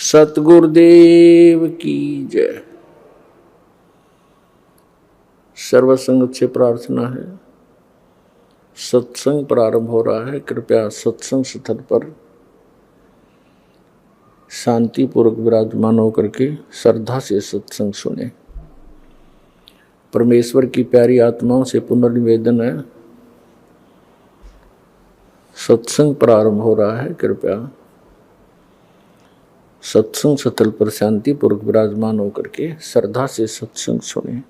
सतगुरुदेव की जय। सर्वसंगत से प्रार्थना है, सत्संग प्रारंभ हो रहा है। कृपया सत्संग स्थल पर शांतिपूर्वक विराजमान होकर के श्रद्धा से सत्संग सुने। परमेश्वर की प्यारी आत्माओं से पुनर्निवेदन है, सत्संग प्रारंभ हो रहा है। कृपया सत्संग स्थल पर शांतिपूर्वक विराजमान होकर के श्रद्धा से सत्संग सुने।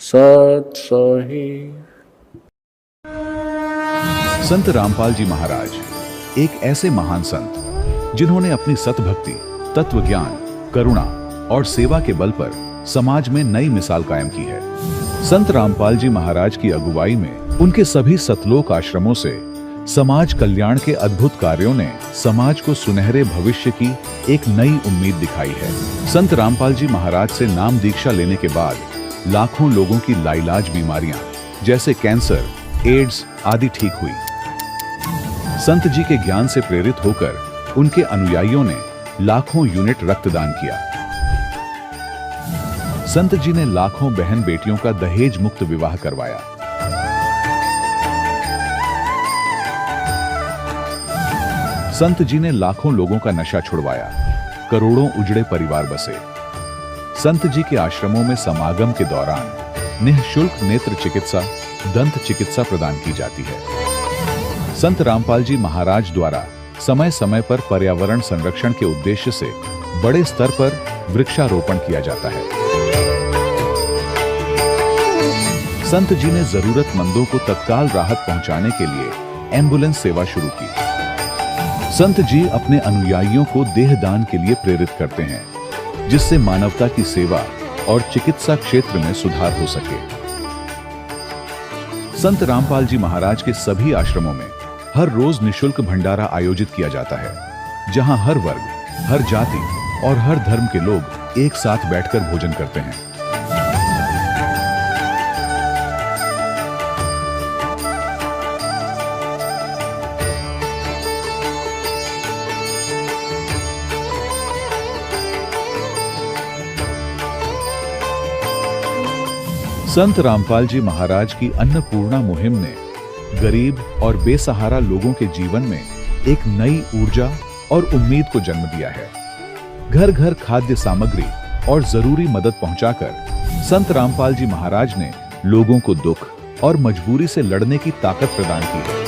सत सही। संत रामपाल जी महाराज एक ऐसे महान संत जिन्होंने अपनी सतभक्ति, तत्व ज्ञान, करुणा और सेवा के बल पर समाज में नई मिसाल कायम की है। संत रामपाल जी महाराज की अगुवाई में उनके सभी सतलोक आश्रमों से समाज कल्याण के अद्भुत कार्यों ने समाज को सुनहरे भविष्य की एक नई उम्मीद दिखाई है। संत रामपाल जी महाराज से नाम दीक्षा लेने के बाद लाखों लोगों की लाइलाज बीमारियां जैसे कैंसर, एड्स आदि ठीक हुई। संत जी के ज्ञान से प्रेरित होकर उनके अनुयायियों ने लाखों यूनिट रक्तदान किया। संत जी ने लाखों बहन बेटियों का दहेज मुक्त विवाह करवाया। संत जी ने लाखों लोगों का नशा छुड़वाया, करोड़ों उजड़े परिवार बसे। संत जी के आश्रमों में समागम के दौरान निःशुल्क नेत्र चिकित्सा, दंत चिकित्सा प्रदान की जाती है। संत रामपाल जी महाराज द्वारा समय समय पर पर्यावरण संरक्षण के उद्देश्य से बड़े स्तर पर वृक्षारोपण किया जाता है। संत जी ने जरूरतमंदों को तत्काल राहत पहुंचाने के लिए एम्बुलेंस सेवा शुरू की। संत जी अपने अनुयायियों को देहदान के लिए प्रेरित करते हैं, जिससे मानवता की सेवा और चिकित्सा क्षेत्र में सुधार हो सके। संत रामपाल जी महाराज के सभी आश्रमों में हर रोज निःशुल्क भंडारा आयोजित किया जाता है, जहां हर वर्ग, हर जाति और हर धर्म के लोग एक साथ बैठकर भोजन करते हैं। संत रामपाल जी महाराज की अन्नपूर्णा मुहिम ने गरीब और बेसहारा लोगों के जीवन में एक नई ऊर्जा और उम्मीद को जन्म दिया है। घर घर खाद्य सामग्री और जरूरी मदद पहुंचाकर संत रामपाल जी महाराज ने लोगों को दुख और मजबूरी से लड़ने की ताकत प्रदान की है।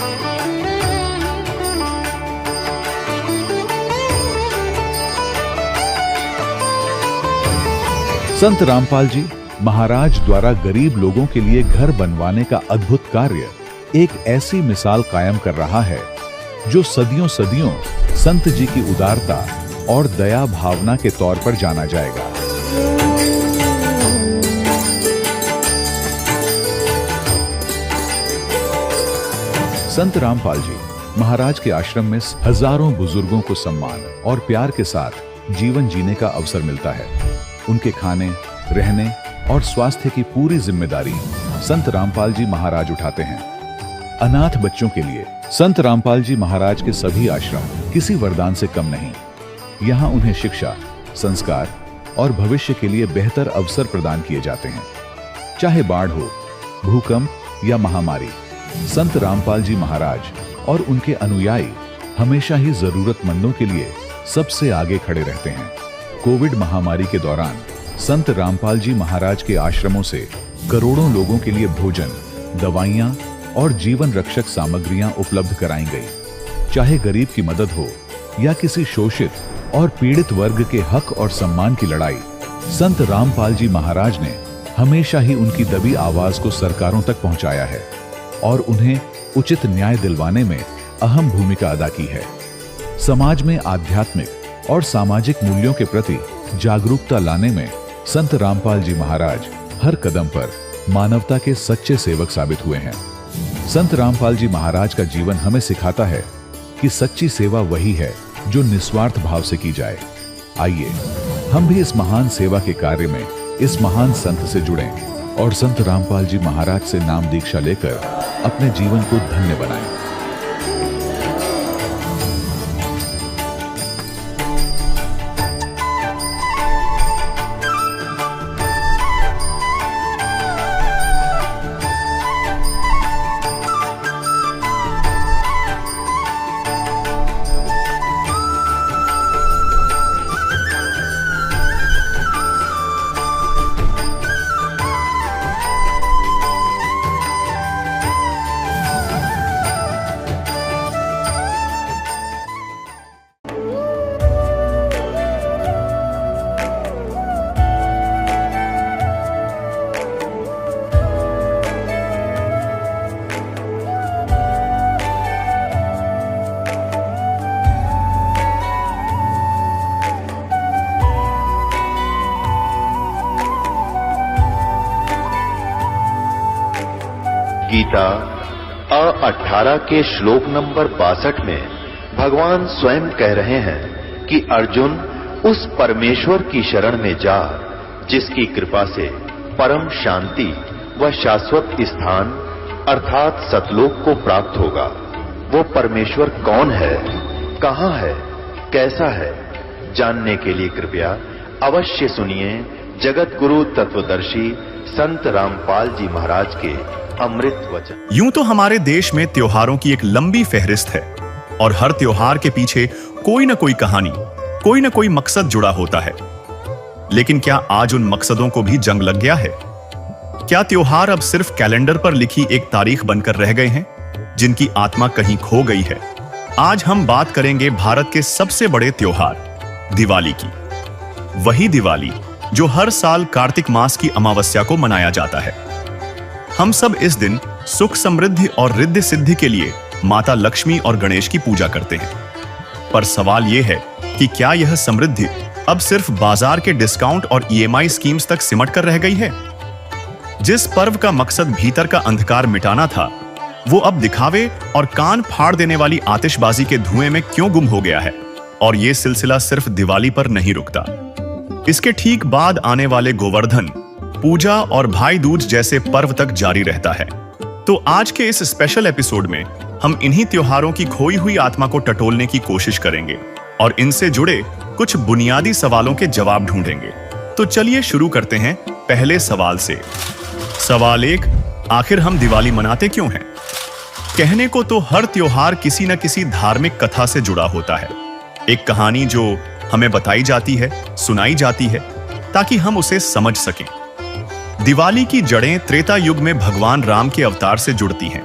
संत रामपाल जी महाराज द्वारा गरीब लोगों के लिए घर बनवाने का अद्भुत कार्य एक ऐसी मिसाल कायम कर रहा है जो सदियों सदियों संत जी की उदारता और दया भावना के तौर पर जाना जाएगा। संत रामपाल जी महाराज के आश्रम में हजारों बुजुर्गों को सम्मान और प्यार के साथ जीवन जीने का अवसर मिलता है। उनके खाने, रहने और स्वास्थ्य की पूरी जिम्मेदारी संत रामपाल जी महाराज उठाते हैं। अनाथ बच्चों के लिए संत रामपाल जी महाराज के सभी आश्रम किसी वरदान से कम नहीं। यहाँ उन्हें शिक्षा, संस्कार और भविष्य के लिए बेहतर अवसर प्रदान किए जाते हैं। चाहे बाढ़ हो, भूकंप या महामारी, संत रामपाल जी महाराज और उनके अनुयायी हमेशा ही जरूरतमंदों के लिए सबसे आगे खड़े रहते हैं। कोविड महामारी के दौरान संत रामपाल जी महाराज के आश्रमों से करोड़ों लोगों के लिए भोजन, दवाइयां और जीवन रक्षक सामग्रियां उपलब्ध कराई गई। चाहे गरीब की मदद हो या किसी शोषित और पीड़ित वर्ग के हक और सम्मान की लड़ाई, संत रामपाल जी महाराज ने हमेशा ही उनकी दबी आवाज को सरकारों तक पहुंचाया है और उन्हें उचित न्याय दिलवाने में अहम भूमिका अदा की है। समाज में आध्यात्मिक और सामाजिक मूल्यों के प्रति जागरूकता लाने में संत रामपाल जी महाराज हर कदम पर मानवता के सच्चे सेवक साबित हुए हैं। संत रामपाल जी महाराज का जीवन हमें सिखाता है कि सच्ची सेवा वही है जो निस्वार्थ भाव से की जाए। आइए हम भी इस महान सेवा के कार्य में इस महान संत से जुड़ें और संत रामपाल जी महाराज से नाम दीक्षा लेकर अपने जीवन को धन्य बनाएं। गीता 18 के श्लोक नंबर 62 में भगवान स्वयं कह रहे हैं कि अर्जुन उस परमेश्वर की शरण में जा जिसकी कृपा से परम शांति व शाश्वत स्थान अर्थात सतलोक को प्राप्त होगा। वो परमेश्वर कौन है, कहां है, कैसा है, जानने के लिए कृपया अवश्य सुनिए जगत गुरु तत्वदर्शी संत रामपाल जी महाराज के अमृत वचन। यूं तो हमारे देश में त्योहारों की एक लंबी फहरिस्त है और हर त्योहार के पीछे कोई न कोई कहानी, कोई न कोई मकसद जुड़ा होता है। लेकिन क्या आज उन मकसदों को भी जंग लग गया है? क्या त्योहार अब सिर्फ कैलेंडर पर लिखी एक तारीख बनकर रह गए हैं, जिनकी आत्मा कहीं खो गई है? आज हम बात करेंगे भारत के सबसे बड़े त्योहार दिवाली की। वही दिवाली जो हर साल कार्तिक मास की अमावस्या को मनाया जाता है। हम सब इस दिन सुख समृद्धि और रिद्धि सिद्धि के लिए माता लक्ष्मी और गणेश की पूजा करते हैं। पर सवाल यह है कि क्या यह समृद्धि अब सिर्फ बाजार के डिस्काउंट और EMI स्कीम्स तक सिमट कर रह गई है? जिस पर्व का मकसद भीतर का अंधकार मिटाना था, वो अब दिखावे और कान फाड़ देने वाली आतिशबाजी के धुएं में क्यों गुम हो गया है? और ये सिलसिला सिर्फ दिवाली पर नहीं रुकता। इसके ठीक बाद आने वाले गोवर्धन पूजा और भाई दूज जैसे पर्व तक जारी रहता है। तो आज के इस स्पेशल एपिसोड में हम इन्हीं त्योहारों की खोई हुई आत्मा को टटोलने की कोशिश करेंगे और इनसे जुड़े कुछ बुनियादी सवालों के जवाब ढूंढेंगे। तो चलिए शुरू करते हैं पहले सवाल से। सवाल 1, आखिर हम दिवाली मनाते क्यों हैं? कहने को तो हर त्योहार किसी न किसी धार्मिक कथा से जुड़ा होता है। एक कहानी जो हमें बताई जाती है, सुनाई जाती है, ताकि हम उसे समझ सकें। दिवाली की जड़ें त्रेता युग में भगवान राम के अवतार से जुड़ती हैं।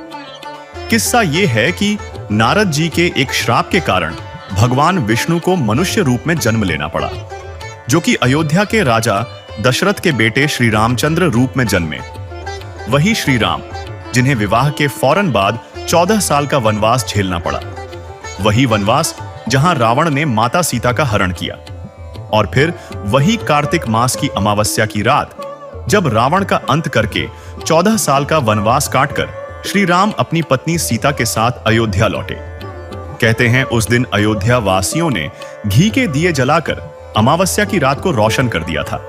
किस्सा यह है कि नारद जी के एक श्राप के कारण भगवान विष्णु को मनुष्य रूप में जन्म लेना पड़ा, जो कि अयोध्या के राजा दशरथ के बेटे श्री रामचंद्र रूप में जन्मे। वही श्री राम जिन्हें विवाह के फौरन बाद 14 साल का वनवास झेलना पड़ा। वही वनवास जहां रावण ने माता सीता का हरण किया। और फिर वही कार्तिक मास की अमावस्या की रात जब रावण का अंत करके 14 साल का वनवास काटकर श्री राम अपनी पत्नी सीता के साथ अयोध्या लौटे। कहते हैं उस दिन अयोध्या वासियों ने घी के दिए जलाकर अमावस्या की रात को रोशन कर दिया था,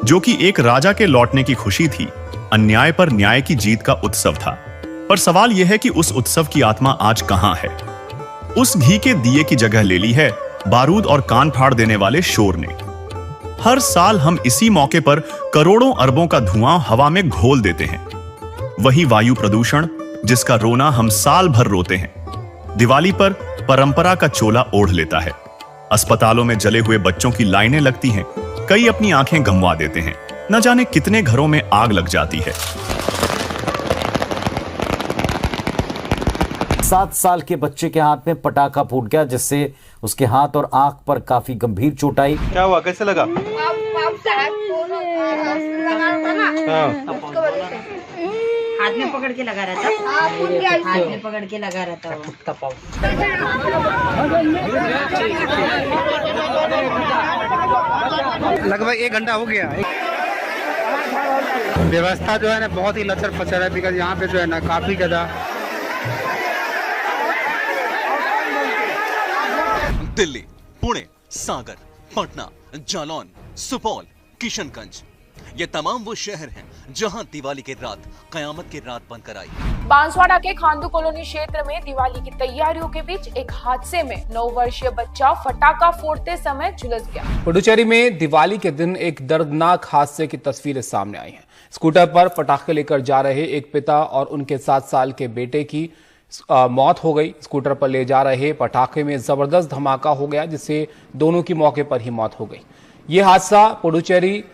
जो कि एक राजा के लौटने की खुशी थी, अन्याय पर न्याय की जीत का उत्सव था। पर सवाल यह है कि उस उत्सव की आत्मा आज कहां है? उस घी के दिए की जगह ले ली है बारूद और कान फाड़ देने वाले शोर ने। हर साल हम इसी मौके पर करोड़ों अरबों का धुआं हवा में घोल देते हैं। वही वायु प्रदूषण जिसका रोना हम साल भर रोते हैं, दिवाली पर परंपरा का चोला ओढ़ लेता है। अस्पतालों में जले हुए बच्चों की लाइनें लगती हैं, कई अपनी आंखें गंवा देते हैं, न जाने कितने घरों में आग लग जाती है। 7 साल के बच्चे के हाथ में पटाखा फूट गया, जिससे उसके हाथ और आंख पर काफी गंभीर चोट आई। क्या हुआ, कैसे लगा? हाथ में पकड़ के लगा रहा था। हाथ में पकड़ के लगा रहा था। लगभग 1 घंटा हो गया। व्यवस्था जो है ना बहुत ही लचर पचर है, बिकॉज यहाँ पे जो है ना काफी ज्यादा। दिल्ली, पुणे, सागर, पटना, जालौन, सुपौल, किशनगंज, ये तमाम वो शहर हैं जहां दिवाली की रात कयामत की रात बनकर आई। बांसवाड़ा के खांडू कॉलोनी क्षेत्र में दिवाली की तैयारियों के बीच एक हादसे में 9 वर्षीय बच्चा फटाका फोड़ते समय झुलस गया। पुडुचेरी में दिवाली के दिन एक दर्दनाक हादसे की तस्वीरें सामने आई हैं। स्कूटर पर पटाखे लेकर जा रहे एक पिता और उनके 7 साल के बेटे की मौत हो गई। स्कूटर पर ले जा रहे पटाखे में जबरदस्त धमाका हो गया, जिससे दोनों की मौके पर ही मौत हो गई। ये हादसा पुडुचेरी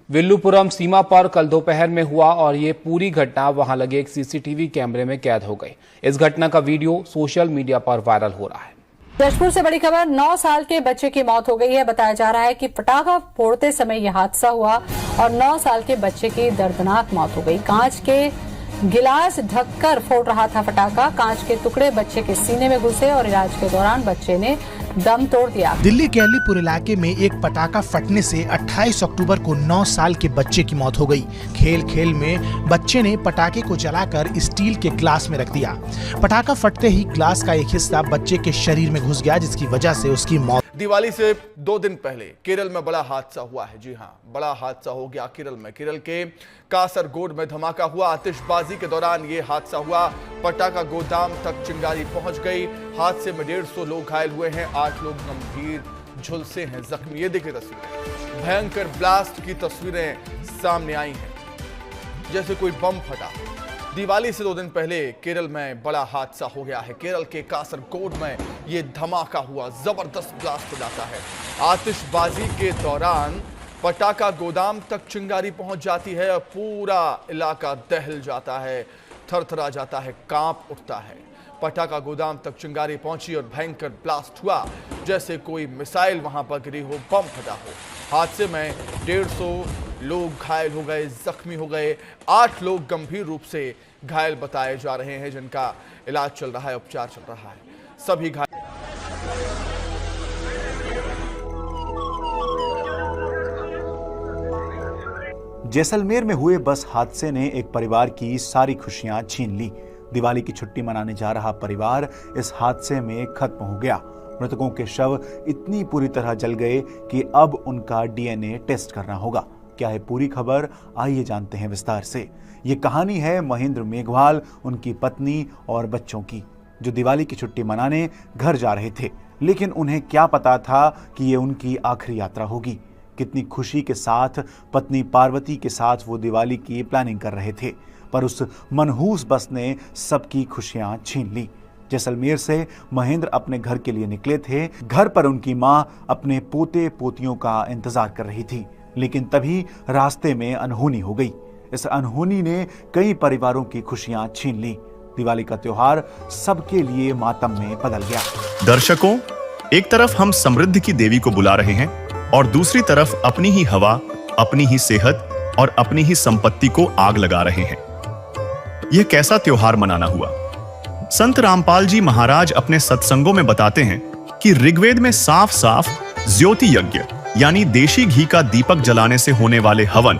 विल्लुपुरम सीमा पर कल दोपहर में हुआ और ये पूरी घटना वहां लगे एक सीसीटीवी कैमरे में कैद हो गई। इस घटना का वीडियो सोशल मीडिया पर वायरल हो रहा है। जशपुर से बड़ी खबर, 9 साल के बच्चे की मौत हो गई है। बताया जा रहा है कि पटाखा फोड़ते समय यह हादसा हुआ और 9 साल के बच्चे की दर्दनाक मौत हो गई। कांच के गिलास ढककर फोड़ रहा था पटाखा। कांच के टुकड़े बच्चे के सीने में घुसे और इलाज के दौरान बच्चे ने दम तोड़ दिया। दिल्ली के अलीपुर इलाके में एक पटाखा फटने से 28 अक्टूबर को 9 साल के बच्चे की मौत हो गई। खेल खेल में बच्चे ने पटाखे को जलाकर स्टील के ग्लास में रख दिया। पटाखा फटते ही ग्लास का एक हिस्सा बच्चे के शरीर में घुस गया, जिसकी वजह से उसकी मौत। दिवाली से 2 दिन पहले केरल में बड़ा हादसा हुआ है। जी हां, बड़ा हादसा हो गया केरल में। केरल के कासरगोड में धमाका हुआ। आतिशबाजी के दौरान यह हादसा हुआ। पटाखा गोदाम तक चिंगारी पहुंच गई। हादसे में 150 लोग घायल हुए हैं। 8 लोग गंभीर झुलसे हैं, जख्मी। ये देखिए तस्वीरें, भयंकर ब्लास्ट की तस्वीरें सामने आई हैं, जैसे कोई बम फटा। दिवाली से 2 दिन पहले केरल में बड़ा हादसा हो गया है। केरल के कासरगोड में यह धमाका हुआ। जबरदस्त ब्लास्ट हो जाता है। आतिशबाजी के दौरान पटाखा गोदाम तक चिंगारी पहुंच जाती है और पूरा इलाका दहल जाता है, थरथरा जाता है, कांप उठता है। पटाखा गोदाम तक चिंगारी पहुंची और भयंकर ब्लास्ट हुआ, जैसे कोई मिसाइल वहां पर गिरी हो, बम फटा हो। हादसे में 150 लोग घायल हो गए, जख्मी हो गए। 8 लोग गंभीर रूप से घायल बताए जा रहे हैं, जिनका इलाज चल रहा है, उपचार चल रहा है। सभी घायल। जैसलमेर में हुए बस हादसे ने एक परिवार की सारी खुशियां छीन ली। दिवाली की छुट्टी मनाने जा रहा परिवार इस हादसे में खत्म हो गया। मृतकों के शव इतनी पूरी तरह जल गए कि अब उनका डीएनए टेस्ट करना होगा। क्या है पूरी खबर, आइए जानते हैं विस्तार से। ये कहानी है महेंद्र मेघवाल, उनकी पत्नी और बच्चों की, जो दिवाली की छुट्टी मनाने घर जा रहे थे। लेकिन उन्हें क्या पता था कि ये उनकी आखिरी यात्रा होगी। कितनी खुशी के साथ पत्नी पार्वती के साथ वो दिवाली की प्लानिंग कर रहे थे, पर उस मनहूस बस ने सबकी खुशियां छीन ली। जैसलमेर से महेंद्र अपने घर के लिए निकले थे। घर पर उनकी मां अपने पोते पोतियों का इंतजार कर रही थी, लेकिन तभी रास्ते में अनहोनी हो गई। इस अनहोनी ने कई परिवारों की खुशियां छीन ली। दिवाली का त्योहार सबके लिए मातम में बदल गया। दर्शकों, एक तरफ हम समृद्धि की देवी को बुला रहे हैं और दूसरी तरफ अपनी ही हवा, अपनी ही सेहत और अपनी ही संपत्ति को आग लगा रहे हैं। यह कैसा त्योहार मनाना हुआ? संत रामपाल जी महाराज अपने सत्संगों में बताते हैं कि ऋग्वेद में साफ साफ ज्योति यज्ञ यानी देशी घी का दीपक जलाने से होने वाले हवन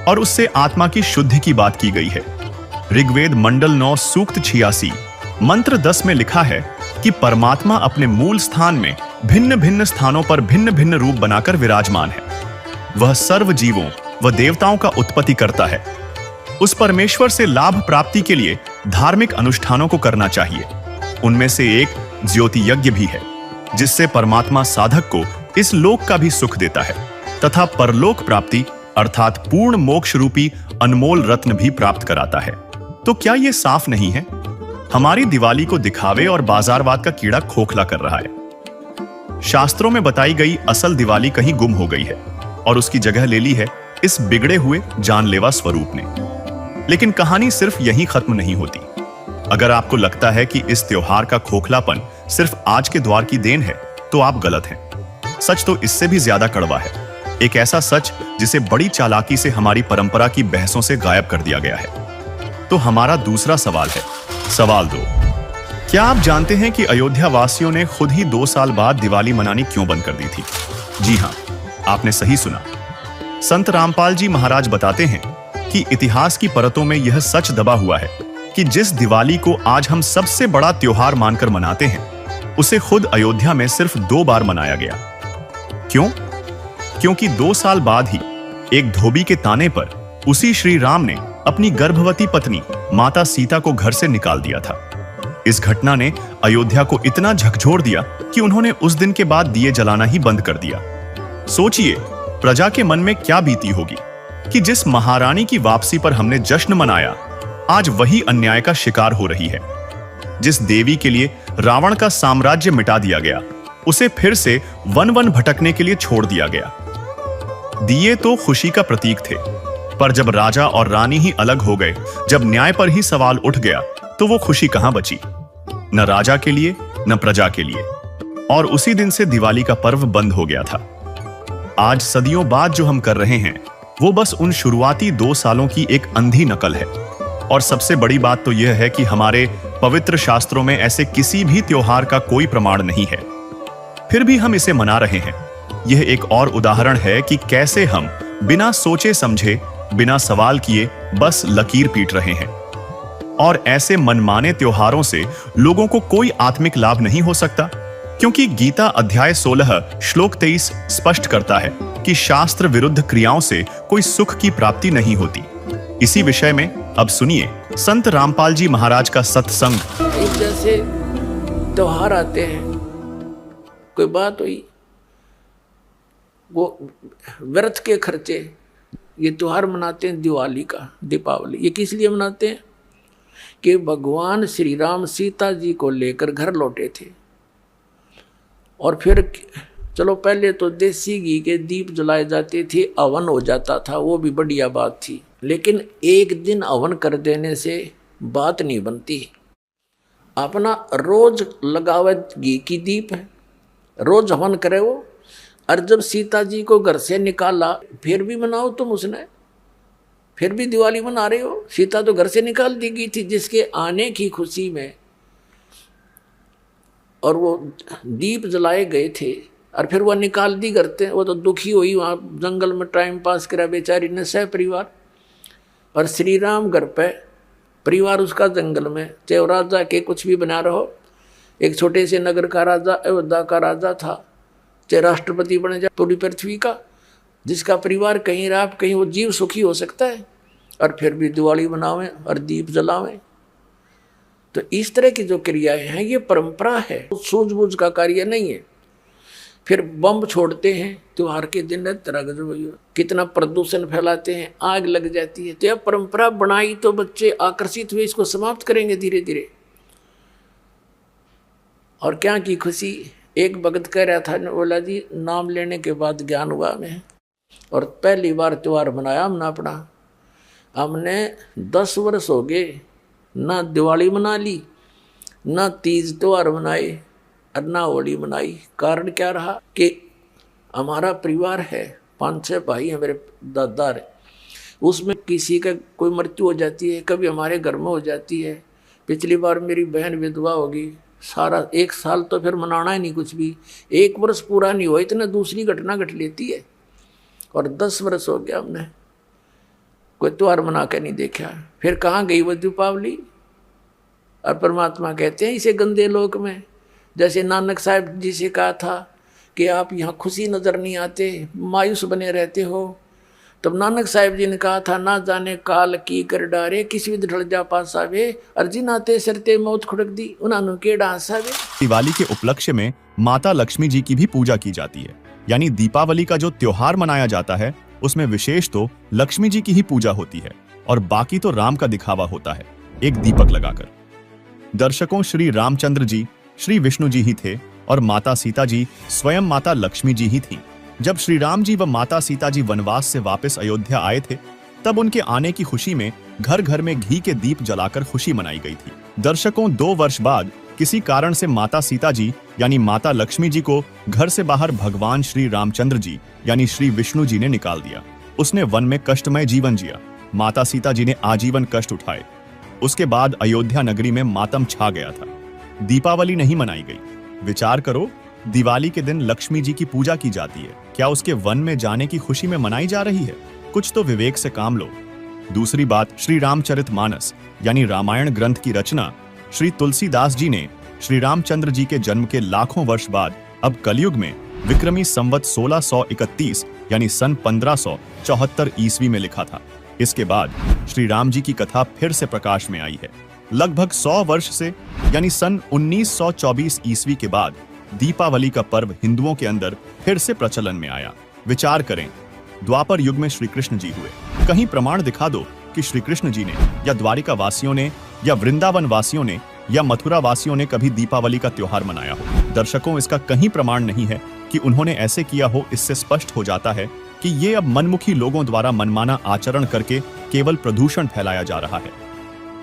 और उससे आत्मा की शुद्धि की बात की गई है। ऋग्वेद मंडल 9 सूक्त 86 मंत्र 10 में लिखा है कि परमात्मा अपने मूल स्थान में भिन्न भिन्न स्थानों पर भिन्न भिन्न रूप बनाकर विराजमान है। वह सर्व जीवों व देवताओं का उत्पत्ति करता है। उस परमेश्वर से लाभ प्राप्ति के लिए धार्मिक अनुष्ठानों को करना चाहिए। उनमें से एक ज्योति यज्ञ भी है, जिससे परमात्मा साधक को इस लोक का भी सुख देता है तथा परलोक प्राप्ति अर्थात पूर्ण मोक्ष रूपी अनमोल रत्न भी प्राप्त कराता है। तो क्या यह साफ नहीं है? हमारी दिवाली को दिखावे और बाजारवाद का कीड़ा खोखला कर रहा है। शास्त्रों में बताई गई असल दिवाली कहीं गुम हो गई है और उसकी जगह ले ली है इस बिगड़े हुए जानलेवा स्वरूप ने। लेकिन कहानी सिर्फ यहीं खत्म नहीं होती। अगर आपको लगता है कि इस त्योहार का खोखलापन सिर्फ आज के द्वार की देन है, तो आप गलत हैं। सच तो इससे भी ज्यादा कड़वा है। एक ऐसा सच जिसे बड़ी चालाकी से हमारी परंपरा की बहसों से गायब कर दिया गया है। तो हमारा दूसरा सवाल है, सवाल 2। क्या आप जानते हैं कि अयोध्या वासियों ने खुद ही 2 साल बाद दिवाली मनानी क्यों बंद कर दी थी? जी हां, आपने सही सुना। संत रामपाल जी महाराज बताते हैं कि इतिहास की परतों में यह सच दबा हुआ है कि जिस दिवाली को आज हम सबसे बड़ा त्योहार मानकर मनाते हैं, उसे खुद अयोध्या में सिर्फ 2 बार मनाया गया। क्यों? क्योंकि 2 साल बाद ही एक धोबी के ताने पर उसी श्री राम ने अपनी गर्भवती पत्नी माता सीता को घर से निकाल दिया था। इस घटना ने अयोध्या को इतना झकझोर दिया कि उन्होंने उस दिन के बाद दिए जलाना ही बंद कर दिया। सोचिए प्रजा के मन में क्या बीती होगी कि जिस महारानी की वापसी पर हमने जश्न मनाया, आज वही अन्याय का शिकार हो रही है। जिस देवी के लिए रावण का साम्राज्य मिटा दिया गया, उसे फिर से वन वन भटकने के लिए छोड़ दिया गया। दिए तो खुशी का प्रतीक थे, पर जब राजा और रानी ही अलग हो गए, जब न्याय पर ही सवाल उठ गया, तो वो खुशी कहां बची? न राजा के लिए न प्रजा के लिए। और उसी दिन से दिवाली का पर्व बंद हो गया था। आज सदियों बाद जो हम कर रहे हैं, वो बस उन शुरुआती 2 सालों की एक अंधी नकल है। और सबसे बड़ी बात तो यह है कि हमारे पवित्र शास्त्रों में ऐसे किसी भी त्योहार का कोई प्रमाण नहीं है। फिर भी हम इसे मना रहे हैं। यह एक और उदाहरण है कि कैसे हम बिना सोचे समझे, बिना सवाल किए बस लकीर पीट रहे हैं। और ऐसे मनमाने त्योहारों से लोगों को कोई आत्मिक लाभ नहीं हो सकता, क्योंकि गीता अध्याय 16 श्लोक 23 स्पष्ट करता है कि शास्त्र विरुद्ध क्रियाओं से कोई सुख की प्राप्ति नहीं होती। इसी विषय में अब सुनिए संत रामपाल जी महाराज का सत्संग। जैसे त्योहार आते हैं, कोई बात हुई, वो व्रत के खर्चे, ये त्योहार मनाते हैं दिवाली का, दीपावली, ये किस लिए मनाते हैं कि भगवान श्री राम सीता जी को लेकर घर लौटे थे। और फिर चलो पहले तो देसी घी के दीप जलाए जाते थे, हवन हो जाता था, वो भी बढ़िया बात थी। लेकिन एक दिन हवन कर देने से बात नहीं बनती। अपना रोज लगावे घी की दीप है, रोज हवन करे वो। और जब सीता जी को घर से निकाला, फिर भी मनाओ तुम उसने, फिर भी दिवाली मना रहे हो। सीता तो घर से निकाल दी गई थी जिसके आने की खुशी में, और वो दीप जलाए गए थे, और फिर वो निकाल दी करते। वो तो दुखी हुई, वहाँ जंगल में टाइम पास करा बेचारी ने सह परिवार। और श्री राम घर पे, परिवार उसका जंगल में, चाहे राजा के कुछ भी बना रहो, एक छोटे से नगर का राजा, अयोध्या का राजा था, चाहे राष्ट्रपति बने जाए पूरी पृथ्वी का, जिसका परिवार कहीं रहा कहीं वो जीव सुखी हो सकता है, और फिर भी दिवाली मनावें और दीप जलावें। तो इस तरह की जो क्रियाएं हैं ये परंपरा है, सूझबूझ का कार्य नहीं है। फिर बम छोड़ते हैं त्योहार के दिन, तरह कितना प्रदूषण फैलाते हैं, आग लग जाती है। तो यह परंपरा बनाई तो बच्चे आकर्षित हुए, इसको समाप्त करेंगे धीरे धीरे। और क्या की खुशी, एक भगत कह रहा था, बोला जी नाम लेने के बाद ज्ञान हुआ हमें, और पहली बार त्योहार मनाया हमने अपना। हमने 10 वर्ष हो गए ना दिवाली मना ली, ना तीज त्योहार मनाए, और ना होली मनाई। कारण क्या रहा कि हमारा परिवार है, 5-6 भाई हैं, मेरे दादा है, उसमें किसी का कोई मृत्यु हो जाती है, कभी हमारे घर में हो जाती है। पिछली बार मेरी बहन विधवा होगी, सारा 1 साल तो फिर मनाना ही नहीं कुछ भी, 1 वर्ष पूरा नहीं हुआ इतना दूसरी घटना घट लेती है। और 10 वर्ष हो गया हमने कोई त्योहार मना के नहीं देखा। फिर कहाँ गई वो दीपावली। और परमात्मा कहते हैं इसे गंदे लोक में, जैसे नानक साहब जी से कहा था कि आप यहाँ खुशी नज़र नहीं आते, मायूस बने रहते हो। तब नानक साहब जी ने कहा था, ना जाने काल की कर डारे, किसी भी ढल जा पासावे, अर्जी नाते सरते मौत खुड़क दी, उन्होंने के डांसावे। दिवाली के उपलक्ष्य में माता लक्ष्मी जी की भी पूजा की जाती है। यानी दीपावली का जो त्योहार मनाया जाता है उसमें विशेष तो लक्ष्मी जी की ही पूजा होती है, और बाकी तो राम का दिखावा होता है एक दीपक लगाकर। दर्शकों, श्री रामचंद्र जी श्री विष्णु जी ही थे, और माता सीता जी स्वयं माता लक्ष्मी जी ही थीं। जब श्री राम जी व माता सीता जी वनवास से वापस अयोध्या आए थे, तब उनके आने की खुशी में घर घर में घी के दीप जलाकर खुशी मनाई गई थी। दर्शकों, 2 वर्ष बाद किसी कारण से माता सीता जी यानी माता लक्ष्मी जी को घर से बाहर भगवान श्री रामचंद्र जी यानी श्री विष्णु जी ने निकाल दिया। उसने वन में कष्टमय जीवन जिया। माता सीता जी ने आजीवन कष्ट उठाए। उसके बाद अयोध्या नगरी में मातम छा गया था। दीपावली नहीं मनाई गई। विचार करो, दिवाली के दिन लक्ष्मी जी की पूजा की जाती है, क्या उसके वन में जाने की खुशी में मनाई जा रही है? कुछ तो विवेक से काम लो। दूसरी बात, श्री रामचरितमानस यानी रामायण ग्रंथ की रचना श्री तुलसीदास जी ने श्री रामचंद्र जी के जन्म के लाखों वर्ष बाद अब कलयुग में विक्रमी संवत 1631 यानी सन 1574 ईस्वी में लिखा था। इसके बाद श्री राम जी की कथा फिर से प्रकाश में आई है। लगभग 100 वर्ष से यानी सन 1924 ईस्वी के बाद दीपावली का पर्व हिंदुओं के अंदर फिर से प्रचलन में आया। विचार करें, द्वापर युग में श्री कृष्ण जी हुए, कहीं प्रमाण दिखा दो कि श्री कृष्ण जी ने या द्वारिका वासियों ने या वृंदावन वासियों ने या मथुरा वासियों ने कभी दीपावली का त्योहार मनाया हो। दर्शकों, इसका कहीं प्रमाण नहीं है कि उन्होंने ऐसे किया हो। इससे स्पष्ट हो जाता है कि ये अब मनमुखी लोगों द्वारा मनमाना आचरण करके केवल प्रदूषण फैलाया जा रहा है।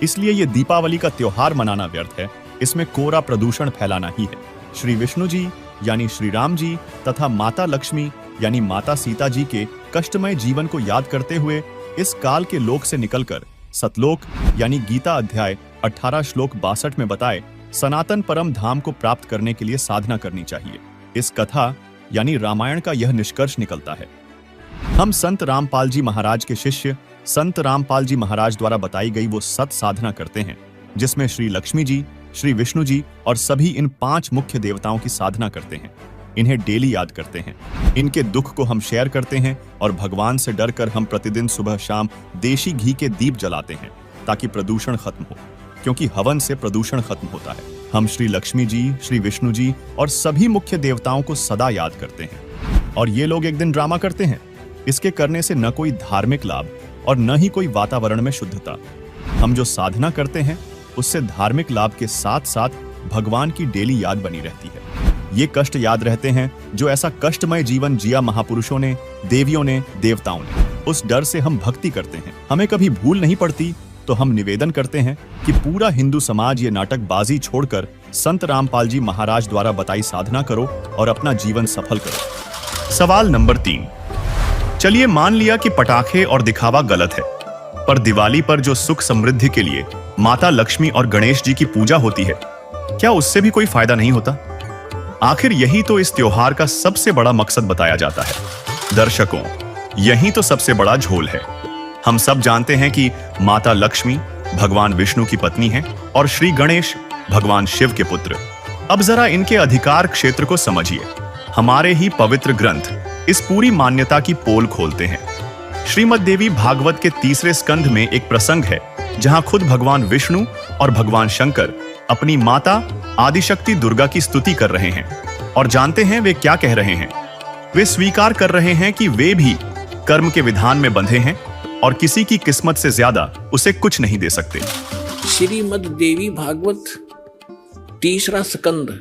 इसलिए ये दीपावली का त्योहार मनाना व्यर्थ है, इसमें कोरा प्रदूषण फैलाना ही है। श्री विष्णु जी यानी श्री राम जी तथा माता लक्ष्मी यानी माता सीता जी के कष्टमय जीवन को याद करते हुए इस काल के लोक से निकलकर सतलोक यानी गीता अध्याय 18 श्लोक 62 में बताए सनातन परम धाम को प्राप्त करने के लिए साधना करनी चाहिए। इस कथा यानी रामायण का यह निष्कर्ष निकलता है। हम संत रामपाल जी महाराज के शिष्य संत रामपाल जी महाराज द्वारा बताई गई वो सत साधना करते हैं, जिसमें श्री लक्ष्मी जी, श्री विष्णु जी और सभी इन 5 मुख्य देवताओं की साधना करते हैं। इन्हें डेली याद करते हैं, इनके दुख को हम शेयर करते हैं और भगवान से डरकर हम प्रतिदिन सुबह शाम देशी घी के दीप जलाते हैं ताकि प्रदूषण खत्म हो, क्योंकि हवन से प्रदूषण खत्म होता है। हम श्री लक्ष्मी जी, श्री विष्णु जी और सभी मुख्य देवताओं को सदा याद करते हैं। और ये लोग एक दिन ड्रामा करते हैं। इसके करने से न कोई धार्मिक लाभ और न ही कोई वातावरण में शुद्धता। हम जो साधना करते हैं उससे धार्मिक लाभ के साथ साथ भगवान की डेली याद बनी रहती है। ये कष्ट याद रहते हैं जो ऐसा कष्टमय जीवन जिया महापुरुषों ने, देवियों ने, देवताओं ने। उस डर से हम भक्ति करते हैं। हमें कभी भूल नहीं पड़ती तो हम निवेदन करते हैं कि पूरा हिंदू समाज ये नाटकबाजी छोड़कर संत रामपाल जी महाराज द्वारा बताई साधना करो और अपना जीवन सफल करो। सवाल नंबर 3। चलिए मान लिया कि पटाखे और दिखावा गलत है, पर दिवाली पर जो सुख समृद्धि के लिए माता लक्ष्मी और गणेश जी की पूजा होती है, क्या उससे भी कोई फायदा नहीं होता? आखिर यही तो इस त्योहार का सबसे बड़ा मकसद बताया जाता है। दर्शकों, यही तो सबसे बड़ा झोल है। हम सब जानते हैं कि माता लक्ष्मी भगवान विष्णु की पत्नी हैं और श्री गणेश भगवान शिव के पुत्र। अब जरा इनके अधिकार क्षेत्र को समझिए। हमारे ही पवित्र ग्रंथ इस पूरी मान्यता की पोल खोलते हैं। श्रीमद् देवी भागवत के 3 स्कंध में एक प्रसंग है जहां खुद भगवान विष्णु और भगवान शंकर अपनी माता आदिशक्ति दुर्गा की स्तुति कर रहे हैं। और जानते हैं वे क्या कह रहे हैं? वे स्वीकार कर रहे हैं कि वे भी कर्म के विधान में बंधे हैं और किसी की किस्मत से ज्यादा उसे कुछ नहीं दे सकते। श्रीमद् देवी भागवत 3 स्कंद।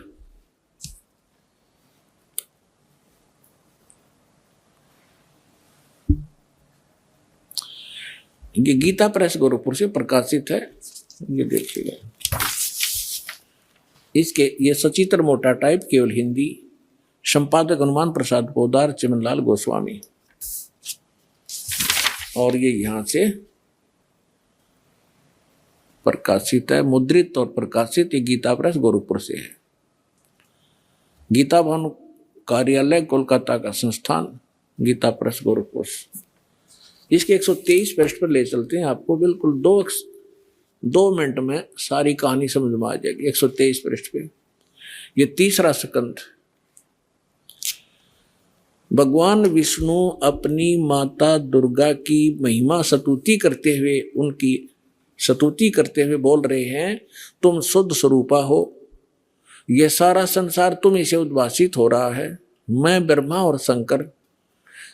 ये गीता प्रेस गोरखपुर से प्रकाशित है। ये देखिएगा, इसके ये सचित्र मोटा टाइप, केवल हिंदी, संपादक हनुमान प्रसाद पोदार, चिमनलाल गोस्वामी। और ये यहां से प्रकाशित है, मुद्रित और प्रकाशित। ये गीता प्रेस गोरखपुर से है। गीता भवन कार्यालय कोलकाता का संस्थान, गीता प्रेस गोरखपुर। इसके 123 पृष्ठ पर ले चलते हैं आपको। बिल्कुल 2 मिनट में सारी कहानी समझ में आ जाएगी। 123 पृष्ठ पे ये 3 स्कंद। भगवान विष्णु अपनी माता दुर्गा की महिमा स्तुति करते हुए, उनकी स्तुति करते हुए बोल रहे हैं, तुम शुद्ध स्वरूपा हो, यह सारा संसार तुम इसे उद्भासित हो रहा है। मैं ब्रह्मा और शंकर,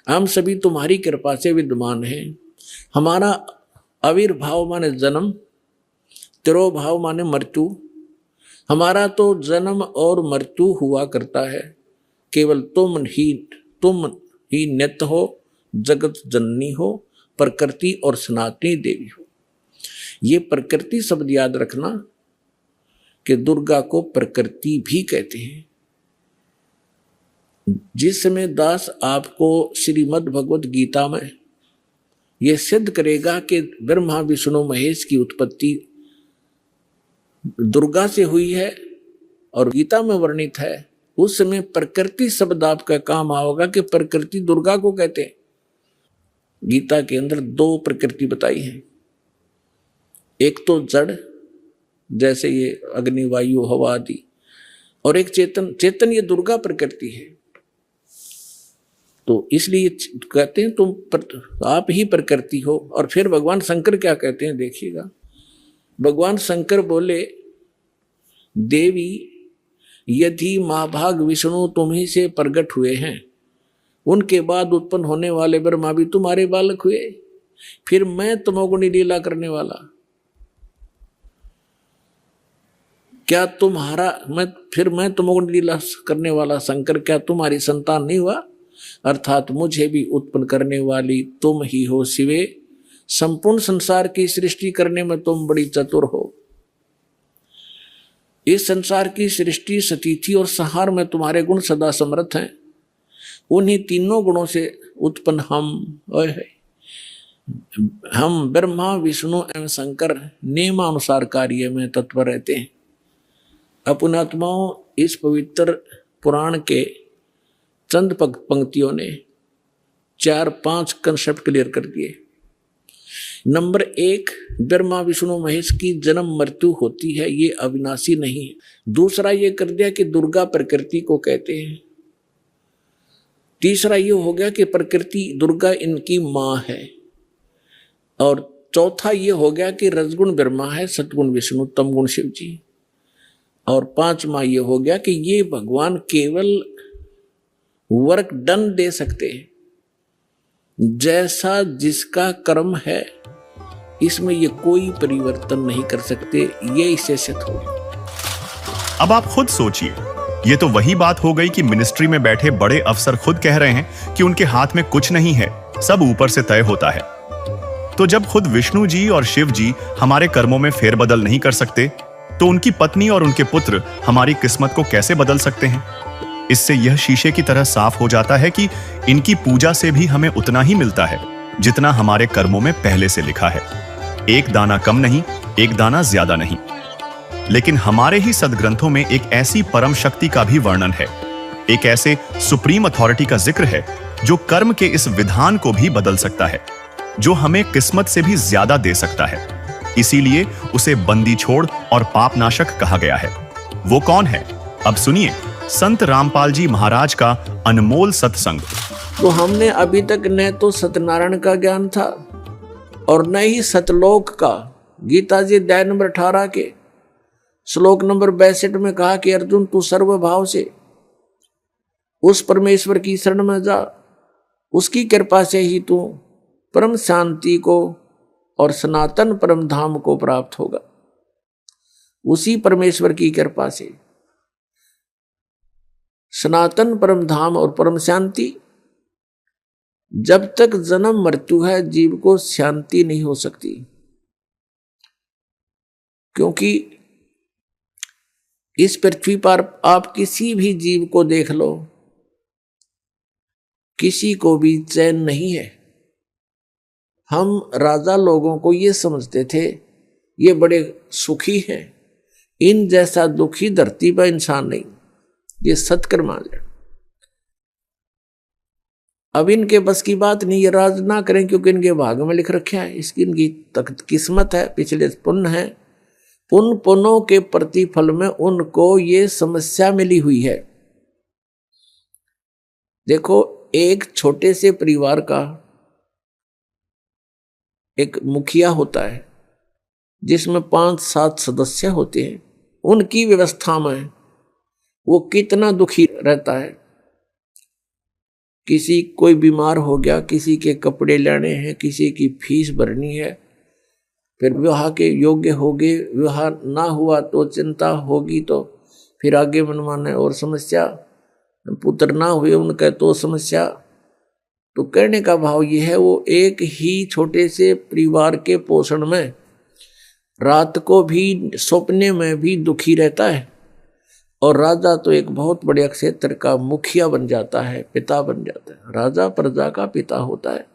हम सभी तुम्हारी कृपा से विद्यमान हैं। हमारा आविर्भाव माने जन्म, तिरोभाव माने मृत्यु। हमारा तो जन्म और मृत्यु हुआ करता है। केवल तुम ही नित्य हो, जगत जननी हो, प्रकृति और सनातनी देवी हो। ये प्रकृति शब्द याद रखना कि दुर्गा को प्रकृति भी कहते हैं। जिस समय दास आपको श्रीमद् भगवत गीता में यह सिद्ध करेगा कि ब्रह्मा विष्णु महेश की उत्पत्ति दुर्गा से हुई है और गीता में वर्णित है, उस समय प्रकृति शब्द आपका काम आओगा कि प्रकृति दुर्गा को कहते हैं। गीता के अंदर 2 प्रकृति बताई है। एक तो जड़, जैसे ये अग्नि वायु हवा आदि, और एक चेतन। चेतन ये दुर्गा प्रकृति है। तो इसलिए कहते हैं तुम आप ही प्रकृति हो। और फिर भगवान शंकर क्या कहते हैं देखिएगा। भगवान शंकर बोले, देवी यदि महाभाग विष्णु तुम्ही से प्रकट हुए हैं, उनके बाद उत्पन्न होने वाले ब्रह्मा भी तुम्हारे बालक हुए, फिर मैं तमोगुणी लीला करने वाला, क्या मैं तमोगुणी लीला करने वाला शंकर क्या तुम्हारी संतान नहीं हुआ? अर्थात मुझे भी उत्पन्न करने वाली तुम ही हो शिवे। संपूर्ण संसार की सृष्टि करने में तुम बड़ी चतुर हो। इस संसार की सृष्टि, स्थिति और संहार में तुम्हारे गुण सदा समर्थ हैं। उन्हीं तीनों गुणों से उत्पन्न हम ब्रह्मा विष्णु एवं शंकर नियमानुसार कार्य में तत्पर रहते हैं। अपनात्माओं, इस पवित्र पुराण के चंद पंक्तियों ने 4-5 कंसेप्ट क्लियर कर दिए। नंबर 1, ब्रह्मा विष्णु महेश की जन्म मृत्यु होती है, ये अविनाशी नहीं है। दूसरा ये कर दिया कि दुर्गा प्रकृति को कहते हैं। तीसरा ये हो गया कि प्रकृति दुर्गा इनकी माँ है। और चौथा ये हो गया कि रजगुण ब्रह्मा है, सतगुण विष्णु, तमगुण शिव जी। और 5वां ये हो गया कि ये भगवान केवल वर्क डन दे सकते हैं, जैसा जिसका कर्म है इसमें ये कोई परिवर्तन नहीं कर सकते, ये इससे सिद्ध हो। अब आप खुद सोचिए, ये तो वही बात हो गई कि मिनिस्ट्री में बैठे बड़े अफसर खुद कह रहे हैं कि उनके हाथ में कुछ नहीं है, सब ऊपर से तय होता है। तो जब खुद विष्णु जी और शिव जी हमारे कर्मों में फेरबदल नहीं कर सकते, तो उनकी पत्नी और उनके पुत्र हमारी किस्मत को कैसे बदल सकते हैं? इससे यह शीशे की तरह साफ हो जाता है कि इनकी पूजा से भी हमें उतना ही मिलता है जितना हमारे कर्मों में पहले से लिखा है। एक दाना कम नहीं, एक दाना ज्यादा नहीं। लेकिन हमारे ही सदग्रंथों में एक ऐसी परम शक्ति का भी वर्णन है, एक ऐसे सुप्रीम अथॉरिटी का जिक्र है जो कर्म के इस विधान को भी बदल सकता है, जो हमें किस्मत से भी ज्यादा दे सकता है। इसीलिए उसे बंदी छोड़ और पाप नाशक कहा गया है। वो कौन है? अब सुनिए संत रामपाल जी महाराज का अनमोल सत्संग। तो हमने अभी तक न तो सत्यनारायण का ज्ञान था और न ही सतलोक का। गीता जी अध्याय नंबर 18 के श्लोक नंबर 62 में कहा कि अर्जुन तू सर्वभाव से उस परमेश्वर की शरण में जा, उसकी कृपा से ही तू परम शांति को और सनातन परम धाम को प्राप्त होगा। उसी परमेश्वर की कृपा से सनातन परम धाम और परम शांति। जब तक जन्म मृत्यु है जीव को शांति नहीं हो सकती, क्योंकि इस पृथ्वी पर आप किसी भी जीव को देख लो, किसी को भी चैन नहीं है। हम राजा लोगों को ये समझते थे ये बड़े सुखी हैं, इन जैसा दुखी धरती पर इंसान नहीं। ये सत्कर मान लें। अब इनके बस की बात नहीं, ये राज ना करें क्योंकि इनके भाग में लिख रखा है, इसकी इनकी किस्मत है, पिछले पुण्य है। उन पुण्यों के प्रतिफल में उनको ये समस्या मिली हुई है। देखो, एक छोटे से परिवार का एक मुखिया होता है जिसमें 5-7 सदस्य होते हैं। उनकी व्यवस्था में वो कितना दुखी रहता है। किसी कोई बीमार हो गया, किसी के कपड़े लेने हैं, किसी की फीस भरनी है, फिर विवाह के योग्य हो गए, विवाह ना हुआ तो चिंता होगी, तो फिर आगे मनमाने और समस्या, पुत्र ना हुए उनका तो समस्या। तो कहने का भाव ये है, वो एक ही छोटे से परिवार के पोषण में रात को भी सपने में भी दुखी रहता है। और राजा तो एक बहुत बड़े क्षेत्र का मुखिया बन जाता है, पिता बन जाता है। राजा प्रजा का पिता होता है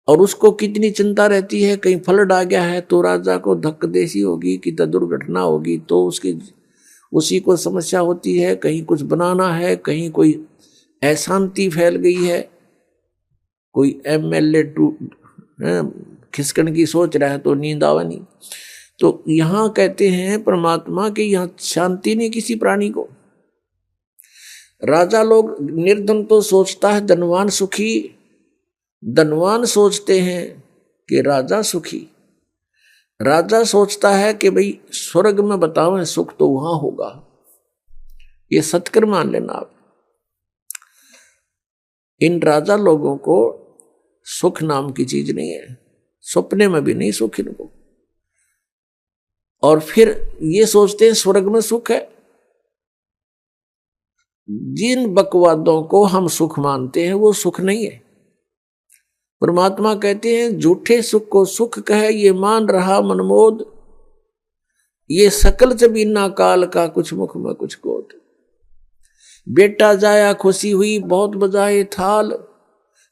और उसको कितनी चिंता रहती है, कहीं फ्लड आ गया है तो राजा को धक्कदेसी होगी, कि दुर्घटना होगी तो उसी को समस्या होती है। कहीं कुछ बनाना है, कहीं कोई अशांति फैल गई है, कोई MLA खिसकन की सोच रहा है तो नींद आवा नहीं। तो यहां कहते हैं परमात्मा के यहां शांति नहीं किसी प्राणी को। राजा लोग, निर्धन तो सोचता है धनवान सुखी, धनवान सोचते हैं कि राजा सुखी। राजा सोचता है कि भाई स्वर्ग में बताओ सुख तो वहां होगा। ये सत्कर मान लेना आप। इन राजा लोगों को सुख नाम की चीज नहीं है, सपने में भी नहीं सुख इनको। और फिर ये सोचते हैं स्वर्ग में सुख है। जिन बकवादों को हम सुख मानते हैं वो सुख नहीं है। परमात्मा कहते हैं झूठे सुख को सुख कहे, ये मान रहा मनमोद, ये सकल जबीना काल का कुछ मुख में कुछ कोट। बेटा जाया खुशी हुई बहुत बजाए थाल,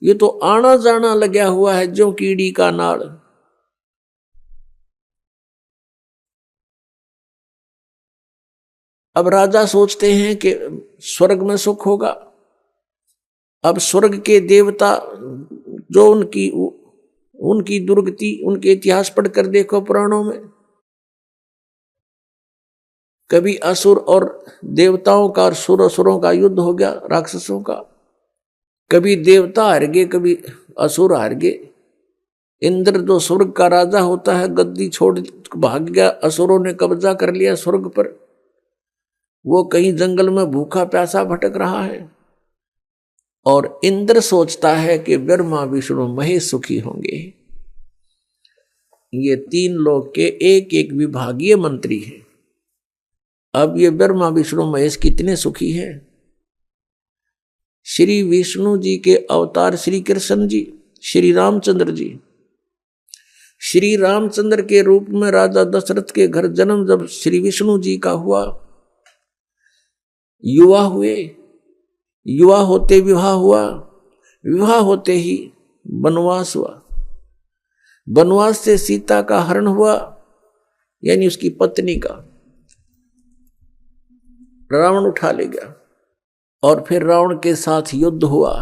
ये तो आना जाना लगा हुआ है जो कीड़ी का नाड़। अब राजा सोचते हैं कि स्वर्ग में सुख होगा, अब स्वर्ग के देवता जो उनकी दुर्गति, उनके इतिहास पढ़कर देखो पुराणों में, कभी असुर और देवताओं का और सुरों का युद्ध हो गया, राक्षसों का, कभी देवता हार गए, कभी असुर हार गए। इंद्र जो स्वर्ग का राजा होता है, गद्दी छोड़ भाग गया, असुरों ने कब्जा कर लिया स्वर्ग पर, वो कहीं जंगल में भूखा प्यासा भटक रहा है। और इंद्र सोचता है कि ब्रह्मा विष्णु महेश सुखी होंगे। ये तीन लोग के एक एक विभागीय मंत्री हैं। अब ये ब्रह्मा विष्णु महेश कितने सुखी हैं। श्री विष्णु जी के अवतार श्री कृष्ण जी, श्री रामचंद्र जी, श्री रामचंद्र के रूप में राजा दशरथ के घर जन्म जब श्री विष्णु जी का हुआ, युवा हुए, युवा होते विवाह हुआ, विवाह होते ही वनवास हुआ, वनवास से सीता का हरण हुआ, यानी उसकी पत्नी का रावण उठा ले गया, और फिर रावण के साथ युद्ध हुआ।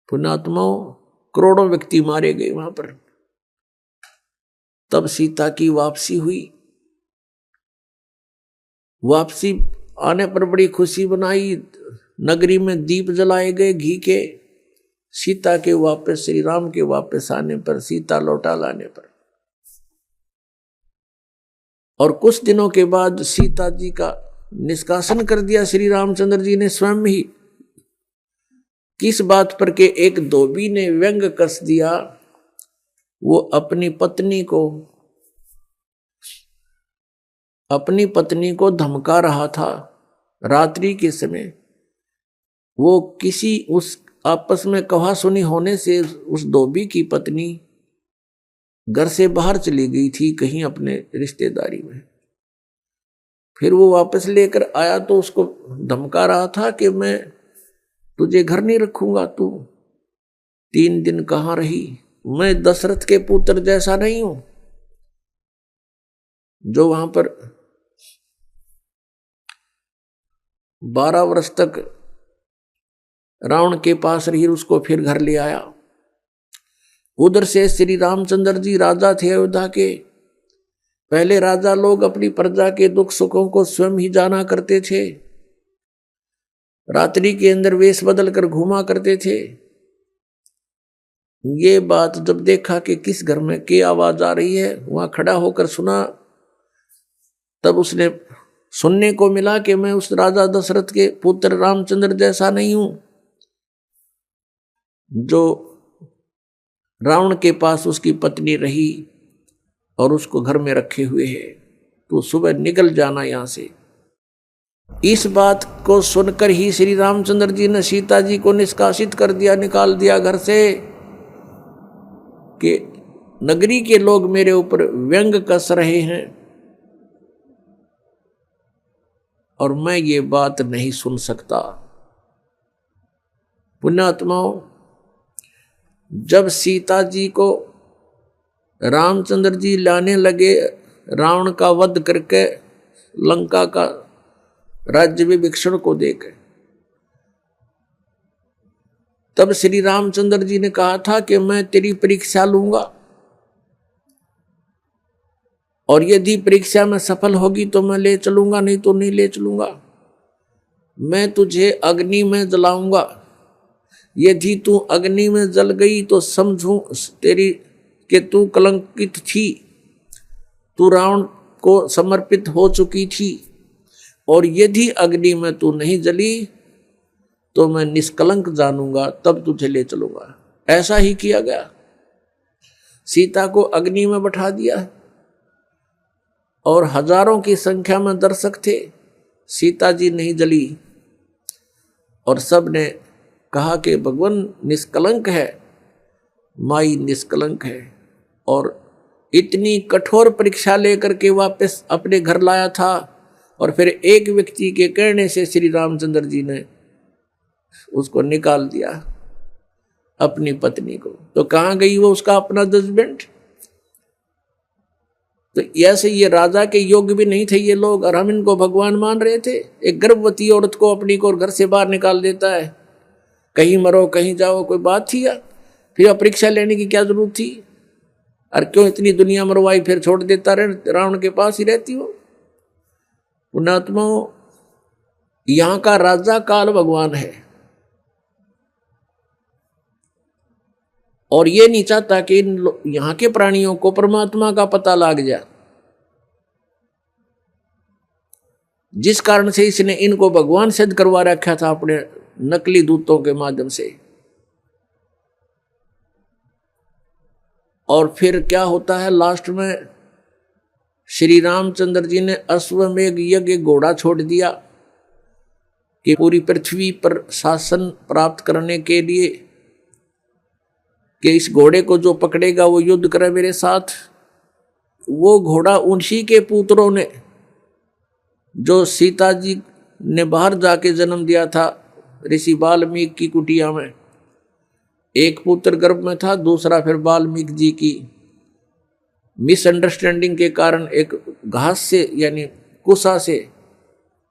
पुण्यात्माओं, करोड़ों व्यक्ति मारे गए वहां पर। तब सीता की वापसी हुई। वापसी आने पर बड़ी खुशी बनाई, नगरी में दीप जलाए गए घी के। सीता के वापस, श्री राम के वापस आने पर, सीता लौटा लाने पर, और कुछ दिनों के बाद सीता जी का निष्कासन कर दिया श्री रामचंद्र जी ने स्वयं ही। किस बात पर के एक धोबी ने व्यंग कस दिया, वो अपनी पत्नी को धमका रहा था रात्रि के समय। वो किसी उस आपस में कहा सुनी होने से उस धोबी की पत्नी घर से बाहर चली गई थी कहीं अपने रिश्तेदारी में। फिर वो वापस लेकर आया तो उसको धमका रहा था कि मैं तुझे घर नहीं रखूंगा, तू 3 दिन कहाँ रही, मैं दशरथ के पुत्र जैसा नहीं हूं जो वहां पर 12 वर्ष तक रावण के पास रही, उसको फिर घर ले आया। उधर से श्री रामचंद्र जी राजा थे अयोध्या के। पहले राजा लोग अपनी प्रजा के दुख सुखों को स्वयं ही जाना करते थे, रात्रि के अंदर वेश बदल कर घूमा करते थे। ये बात जब देखा कि किस घर में क्या आवाज आ रही है, वहां खड़ा होकर सुना, तब उसने सुनने को मिला कि मैं उस राजा दशरथ के पुत्र रामचंद्र जैसा नहीं हूं जो रावण के पास उसकी पत्नी रही और उसको घर में रखे हुए है, तो सुबह निकल जाना यहां से। इस बात को सुनकर ही श्री रामचंद्र जी ने सीता जी को निष्कासित कर दिया, निकाल दिया घर से, कि नगरी के लोग मेरे ऊपर व्यंग कस रहे हैं और मैं ये बात नहीं सुन सकता। पुण्यात्माओं, जब सीता जी को रामचंद्र जी लाने लगे, रावण का वध करके लंका का राज्य विभीषण को देकर, तब श्री रामचंद्र जी ने कहा था कि मैं तेरी परीक्षा लूंगा और यदि परीक्षा में सफल होगी तो मैं ले चलूंगा, नहीं तो नहीं ले चलूंगा। मैं तुझे अग्नि में जलाऊंगा, यदि तू अग्नि में जल गई तो समझूं तेरी कि तू कलंकित थी, तू रावण को समर्पित हो चुकी थी, और यदि अग्नि में तू नहीं जली तो मैं निष्कलंक जानूंगा, तब तुझे ले चलूंगा। ऐसा ही किया गया, सीता को अग्नि में बैठा दिया और हजारों की संख्या में दर्शक थे। सीता जी नहीं जली और सब ने कहा कि भगवान निष्कलंक है, माई निष्कलंक है, और इतनी कठोर परीक्षा लेकर के वापस अपने घर लाया था। और फिर एक व्यक्ति के कहने से श्री रामचंद्र जी ने उसको निकाल दिया, अपनी पत्नी को। तो कहाँ गई वो उसका अपना जजमेंट? तो ऐसे ये राजा के योग्य भी नहीं थे ये लोग, और हम इनको भगवान मान रहे थे। एक गर्भवती औरत को अपनी को घर से बाहर निकाल देता है, कहीं मरो कहीं जाओ, कोई बात थी या? फिर परीक्षा लेने की क्या जरूरत थी? और क्यों इतनी दुनिया मरवाई, फिर छोड़ देता रहे, रावण के पास ही रहती हो। पुण्यात्माओं, यहाँ का राजा काल भगवान है और ये नहीं चाहता कि यहाँ के प्राणियों को परमात्मा का पता लग जाए, जिस कारण से इसने इनको भगवान सिद्ध करवा रखा था अपने नकली दूतों के माध्यम से। और फिर क्या होता है लास्ट में, श्री रामचंद्र जी ने अश्वमेघ यज्ञ घोड़ा छोड़ दिया कि पूरी पृथ्वी पर शासन प्राप्त करने के लिए कि इस घोड़े को जो पकड़ेगा वो युद्ध करे मेरे साथ। वो घोड़ा उन्हीं के पुत्रों ने, जो सीता जी ने बाहर जाके जन्म दिया था ऋषि वाल्मीकि की कुटिया में, एक पुत्र गर्भ में था, दूसरा फिर वाल्मीकि जी की मिसअंडरस्टैंडिंग के कारण एक घास से, यानी कुसा से,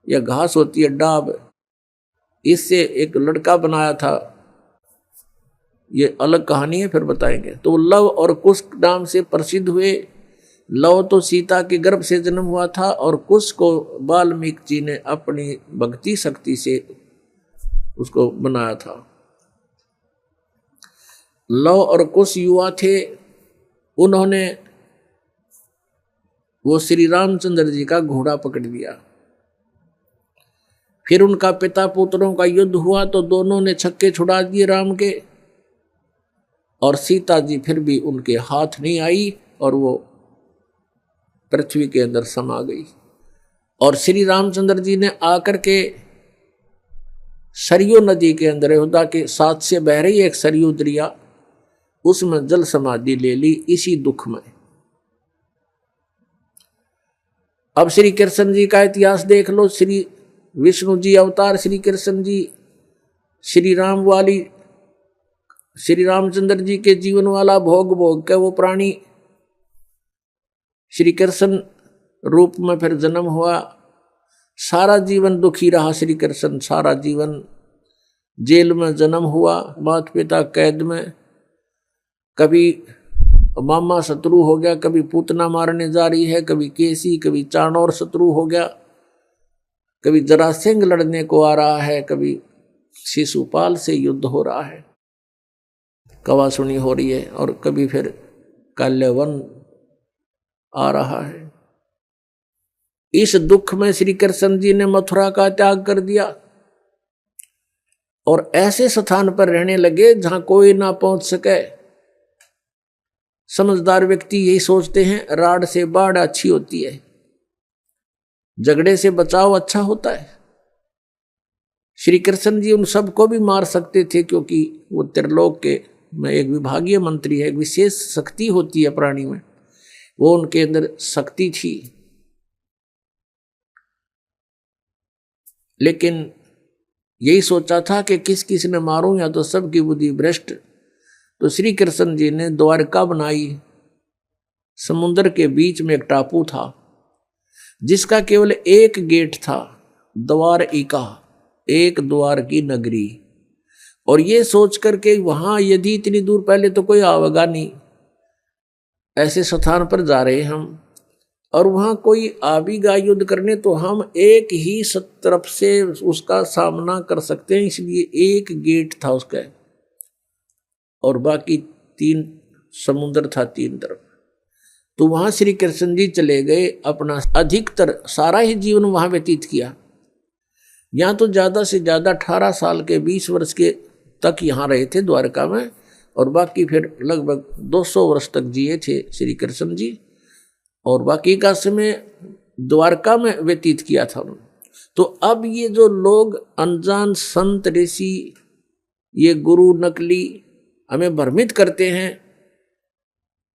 या घास होती है डाब, इससे एक लड़का बनाया था। ये अलग कहानी है, फिर बताएंगे। तो लव और कुश नाम से प्रसिद्ध हुए। लव तो सीता के गर्भ से जन्म हुआ था और कुश को वाल्मीकि जी ने अपनी भक्ति शक्ति से उसको बनाया था। लव और कुश युवा थे, उन्होंने वो श्री रामचंद्र जी का घोड़ा पकड़ लिया। फिर उनका पिता पुत्रों का युद्ध हुआ तो दोनों ने छक्के छुड़ा दिए राम के, और सीता जी फिर भी उनके हाथ नहीं आई और वो पृथ्वी के अंदर समा गई। और श्री रामचंद्र जी ने आकर के सरयू नदी के अंदर, अयोध्या के साथ से बह रही एक सरयू दरिया, उसमें जल समाधि ले ली इसी दुख में। अब श्री कृष्ण जी का इतिहास देख लो। श्री विष्णु जी अवतार श्री कृष्ण जी, श्री राम वाली, श्री रामचंद्र जी के जीवन वाला भोग भोग के वो प्राणी श्री कृष्ण रूप में फिर जन्म हुआ। सारा जीवन दुखी रहा श्री कृष्ण, सारा जीवन जेल में जन्म हुआ, माता पिता कैद में, कभी मामा शत्रु हो गया, कभी पूतना मारने जा रही है, कभी केसी, कभी चाणोर शत्रु हो गया, कभी जरासिंह लड़ने को आ रहा है, कभी शिशुपाल से युद्ध हो रहा है, कवासुनी हो रही है, और कभी फिर काल्यवन आ रहा है। इस दुख में श्री कृष्ण जी ने मथुरा का त्याग कर दिया और ऐसे स्थान पर रहने लगे जहां कोई ना पहुंच सके। समझदार व्यक्ति यही सोचते हैं, राड से बाढ़ अच्छी होती है, झगड़े से बचाव अच्छा होता है। श्री कृष्ण जी उन सबको भी मार सकते थे, क्योंकि वो त्रिलोक के में एक विभागीय मंत्री है, एक विशेष शक्ति होती है प्राणी में, वो उनके अंदर शक्ति थी। लेकिन यही सोचा था कि किस किस ने मारूं, या तो सबकी बुद्धि भ्रष्ट। तो श्री कृष्ण जी ने द्वारका बनाई। समुद्र के बीच में एक टापू था जिसका केवल एक गेट था, द्वारिका, एक द्वार की नगरी। और ये सोच करके वहां यदि इतनी दूर, पहले तो कोई आवेगा नहीं, ऐसे स्थान पर जा रहे हम, और वहां कोई आवेगा युद्ध करने, तो हम एक ही तरफ से उसका सामना कर सकते हैं, इसलिए एक गेट था उसका, और बाकी 3 समुद्र था 3 तरफ। तो वहां श्री कृष्ण जी चले गए, अपना अधिकतर सारा ही जीवन वहां व्यतीत किया। यहाँ तो ज्यादा से ज्यादा 18 साल के 20 वर्ष के तक यहाँ रहे थे द्वारका में, और बाकी फिर लगभग 200 वर्ष तक जिए थे श्री कृष्ण जी, और बाकी का समय द्वारका में व्यतीत किया था उन्होंने। तो अब ये जो लोग अनजान संत ऋषि, ये गुरु नकली हमें भ्रमित करते हैं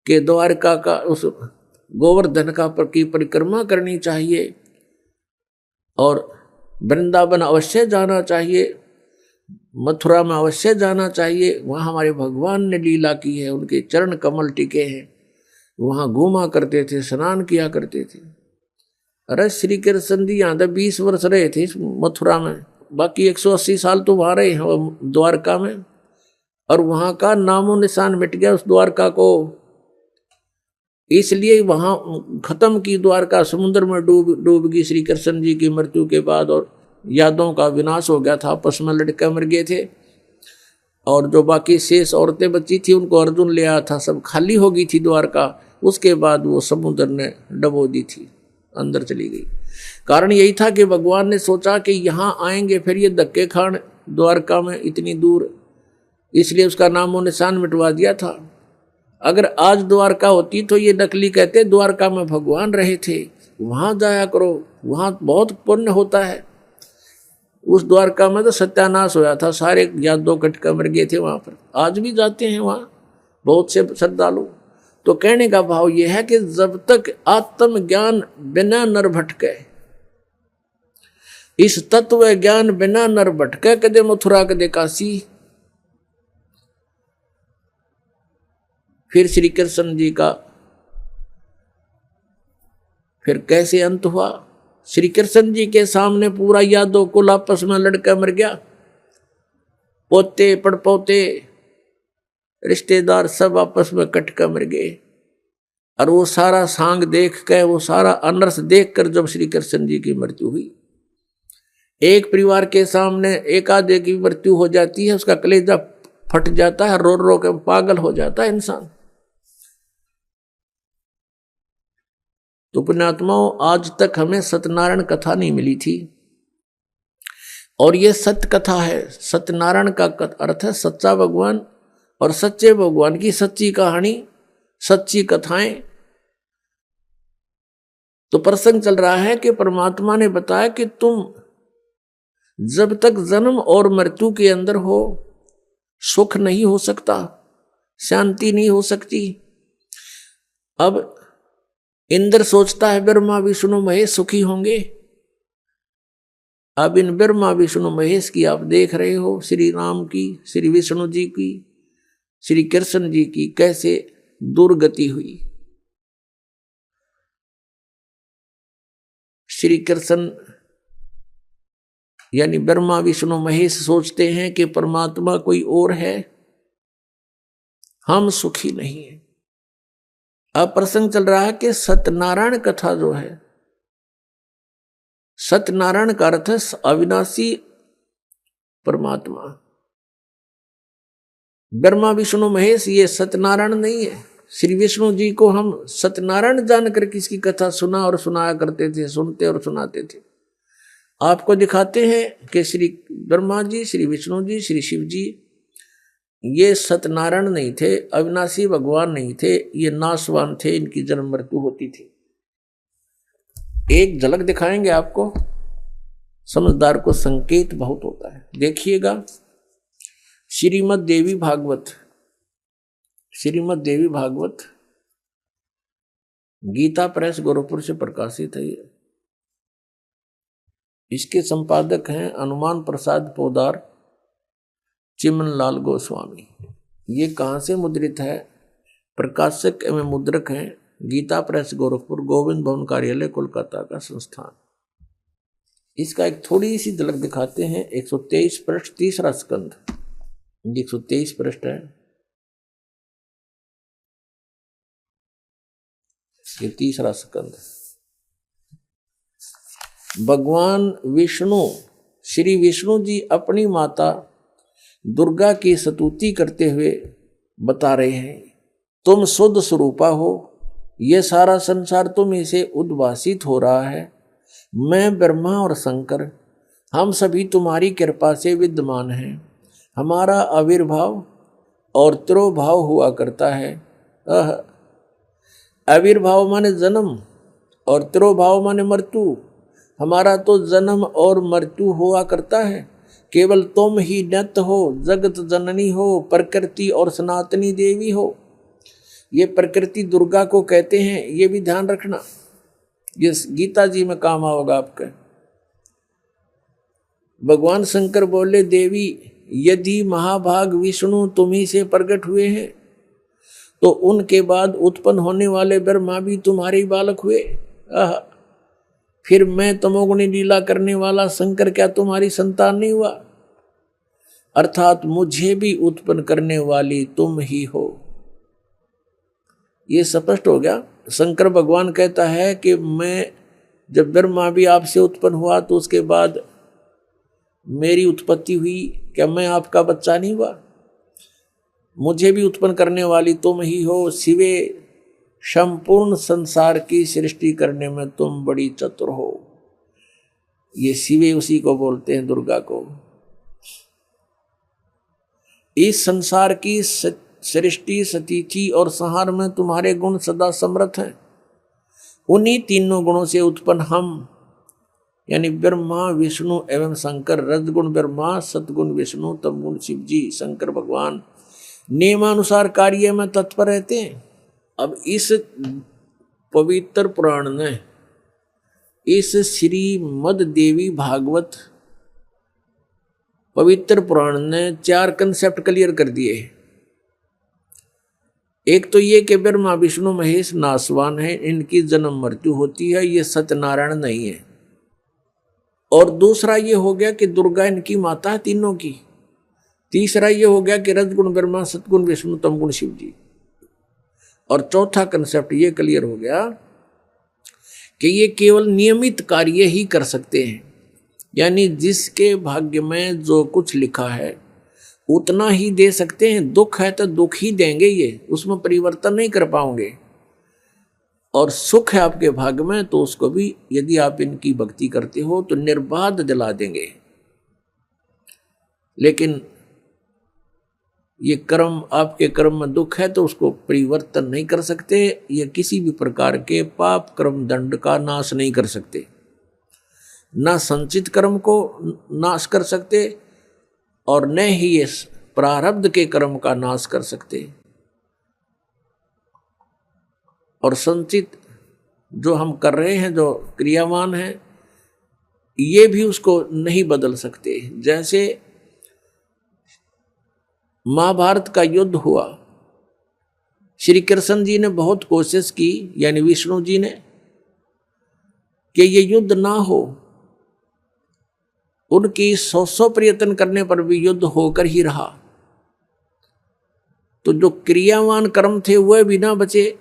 कि द्वारका का, उस गोवर्धन का की परिक्रमा करनी चाहिए और वृंदावन अवश्य जाना चाहिए, मथुरा में अवश्य जाना चाहिए, वहाँ हमारे भगवान ने लीला की है, उनके चरण कमल टिके हैं, वहाँ घूमा करते थे, स्नान किया करते थे। अरे श्री कृष्ण जी यहाँ 20 वर्ष रहे थे मथुरा में, बाकी 180 साल तो वहाँ रहे हैं द्वारका में, और वहाँ का नामो निशान मिट गया उस द्वारका को। इसलिए वहाँ खत्म की द्वारका, समुद्र में डूब गई श्री कृष्ण जी की मृत्यु के बाद, और यादों का विनाश हो गया था, आपस में लड़के मर गए थे, और जो बाकी शेष औरतें बची थी उनको अर्जुन ले आया था, सब खाली हो गई थी द्वारका। उसके बाद वो समुद्र ने डबो दी थी, अंदर चली गई। कारण यही था कि भगवान ने सोचा कि यहाँ आएंगे फिर ये धक्के खान द्वारका में इतनी दूर, इसलिए उसका नामो निशान मिटवा दिया था। अगर आज द्वारका होती तो ये नकली कहते द्वारका में भगवान रहे थे, वहाँ जाया करो, वहाँ बहुत पुण्य होता है। उस द्वारका में तो सत्यानाश होया था, सारे यादव कटका मर गए थे वहाँ पर। आज भी जाते हैं वहाँ बहुत से श्रद्धालु। तो कहने का भाव यह है कि जब तक आत्म ज्ञान बिना नर भटके, इस तत्व ज्ञान बिना नर भटके, कदे मथुरा कदे काशी। फिर श्री कृष्ण जी का फिर कैसे अंत हुआ? श्री कृष्ण जी के सामने पूरा यादव कुल आपस में लड़का मर गया, पोते पड़पोते रिश्तेदार सब आपस में कटका मर गए। और वो सारा सांग देख कर, वो सारा अनर्थ देख कर जब श्री कृष्ण जी की मृत्यु हुई, एक परिवार के सामने एक आधे की मृत्यु हो जाती है, उसका कलेजा फट जाता है, रो रो के पागल हो जाता है इंसान। तो पुण्यात्माओं, आज तक हमें सत्यनारायण कथा नहीं मिली थी, और ये सत्य कथा है। सत्यनारायण का अर्थ है सच्चा भगवान, और सच्चे भगवान की सच्ची कहानी, सच्ची कथाएं। तो प्रसंग चल रहा है कि परमात्मा ने बताया कि तुम जब तक जन्म और मृत्यु के अंदर हो, सुख नहीं हो सकता, शांति नहीं हो सकती। अब इंद्र सोचता है ब्रह्मा विष्णु महेश सुखी होंगे। अब इन ब्रह्मा विष्णु महेश की आप देख रहे हो, श्री राम की, श्री विष्णु जी की, श्री कृष्ण जी की कैसे दुर्गति हुई। श्री कृष्ण यानी ब्रह्मा विष्णु महेश सोचते हैं कि परमात्मा कोई और है, हम सुखी नहीं हैं। अब प्रसंग चल रहा है कि सत्यनारायण कथा जो है, सत्यनारायण का अर्थ है अविनाशी परमात्मा। ब्रह्मा विष्णु महेश ये सत्यनारायण नहीं है। श्री विष्णु जी को हम सत्यनारायण जानकर किसकी कथा सुना और सुनाया करते थे, सुनते और सुनाते थे। आपको दिखाते हैं कि श्री ब्रह्मा जी, श्री विष्णु जी, श्री शिव जी ये सत्यनारायण नहीं थे, अविनाशी भगवान नहीं थे, ये नाशवान थे, इनकी जन्म मृत्यु होती थी। एक झलक दिखाएंगे आपको, समझदार को संकेत बहुत होता है। देखिएगा श्रीमद् देवी भागवत, श्रीमद् देवी भागवत गीता प्रेस गोरखपुर से प्रकाशित है। इसके संपादक हैं हनुमान प्रसाद पोदार, चिमन लाल गोस्वामी। ये कहाँ से मुद्रित है? प्रकाशक एवं मुद्रक हैं गीता प्रेस गोरखपुर, गोविंद भवन कार्यालय कोलकाता का संस्थान। इसका एक थोड़ी सी झलक दिखाते हैं। 123 पृष्ठ, तीसरा स्कंध, 123 पृष्ठ है, ये तीसरा स्कंध। भगवान विष्णु, श्री विष्णु जी अपनी माता दुर्गा की स्तुति करते हुए बता रहे हैं, तुम शुद्ध स्वरूपा हो, यह सारा संसार तुम इसे उद्भासित हो रहा है। मैं ब्रह्मा और शंकर, हम सभी तुम्हारी कृपा से विद्यमान हैं। हमारा आविर्भाव और तिरोभाव हुआ करता है। आविर्भाव माने जन्म और तिरोभाव माने मृत्यु। हमारा तो जन्म और मृत्यु हुआ करता है। केवल तुम ही नित्य हो, जगत जननी हो, प्रकृति और सनातनी देवी हो। ये प्रकृति दुर्गा को कहते हैं, ये भी ध्यान रखना, ये गीता जी में काम आओगा आपका। भगवान शंकर बोले, देवी यदि महाभाग विष्णु तुम्ही से प्रकट हुए हैं तो उनके बाद उत्पन्न होने वाले ब्रह्मा भी तुम्हारे बालक हुए। फिर मैं तमोगुणी लीला करने वाला शंकर क्या तुम्हारी संतान नहीं हुआ? अर्थात मुझे भी उत्पन्न करने वाली तुम ही हो। ये स्पष्ट हो गया। शंकर भगवान कहता है कि मैं जब ब्रह्मा भी आपसे उत्पन्न हुआ तो उसके बाद मेरी उत्पत्ति हुई, क्या मैं आपका बच्चा नहीं हुआ? मुझे भी उत्पन्न करने वाली तुम ही हो। शिवे, संपूर्ण संसार की सृष्टि करने में तुम बड़ी चतुर हो। ये शिवे उसी को बोलते हैं, दुर्गा को। इस संसार की सृष्टि, सतीथि और संहार में तुम्हारे गुण सदा समर्थ हैं। उन्हीं तीनों गुणों से उत्पन्न हम, यानी ब्रह्मा, विष्णु एवं शंकर, रजगुण ब्रह्मा, सतगुण विष्णु, तमगुण शिव जी, शंकर भगवान नियमानुसार कार्य में तत्पर रहते हैं। अब इस पवित्र पुराण ने, इस श्रीमद् देवी भागवत पवित्र पुराण ने 4 कंसेप्ट क्लियर कर दिए। एक तो ये कि ब्रह्मा विष्णु महेश नासवान है, इनकी जन्म मृत्यु होती है, ये सत्यनारायण नहीं है। और दूसरा ये हो गया कि दुर्गा इनकी माता है तीनों की। तीसरा ये हो गया कि रजगुण ब्रह्मा, सतगुण विष्णु, तमगुण शिव जी। और चौथा कंसेप्ट ये क्लियर हो गया कि ये केवल नियमित कार्य ही कर सकते हैं, यानी जिसके भाग्य में जो कुछ लिखा है उतना ही दे सकते हैं। दुख है तो दुख ही देंगे, ये उसमें परिवर्तन नहीं कर पाओगे। और सुख है आपके भाग्य में तो उसको भी यदि आप इनकी भक्ति करते हो तो निर्बाध दिला देंगे। लेकिन ये कर्म, आपके कर्म में दुख है तो उसको परिवर्तन नहीं कर सकते। ये किसी भी प्रकार के पाप कर्म दंड का नाश नहीं कर सकते, ना संचित कर्म को नाश कर सकते और न ही ये प्रारब्ध के कर्म का नाश कर सकते। और संचित जो हम कर रहे हैं, जो क्रियावान है, ये भी उसको नहीं बदल सकते। जैसे महाभारत का युद्ध हुआ, श्री कृष्ण जी ने बहुत कोशिश की, यानी विष्णु जी ने, कि ये युद्ध ना हो। उनकी 100 प्रयत्न करने पर भी युद्ध होकर ही रहा। तो जो क्रियावान कर्म थे वह भी ना बचे,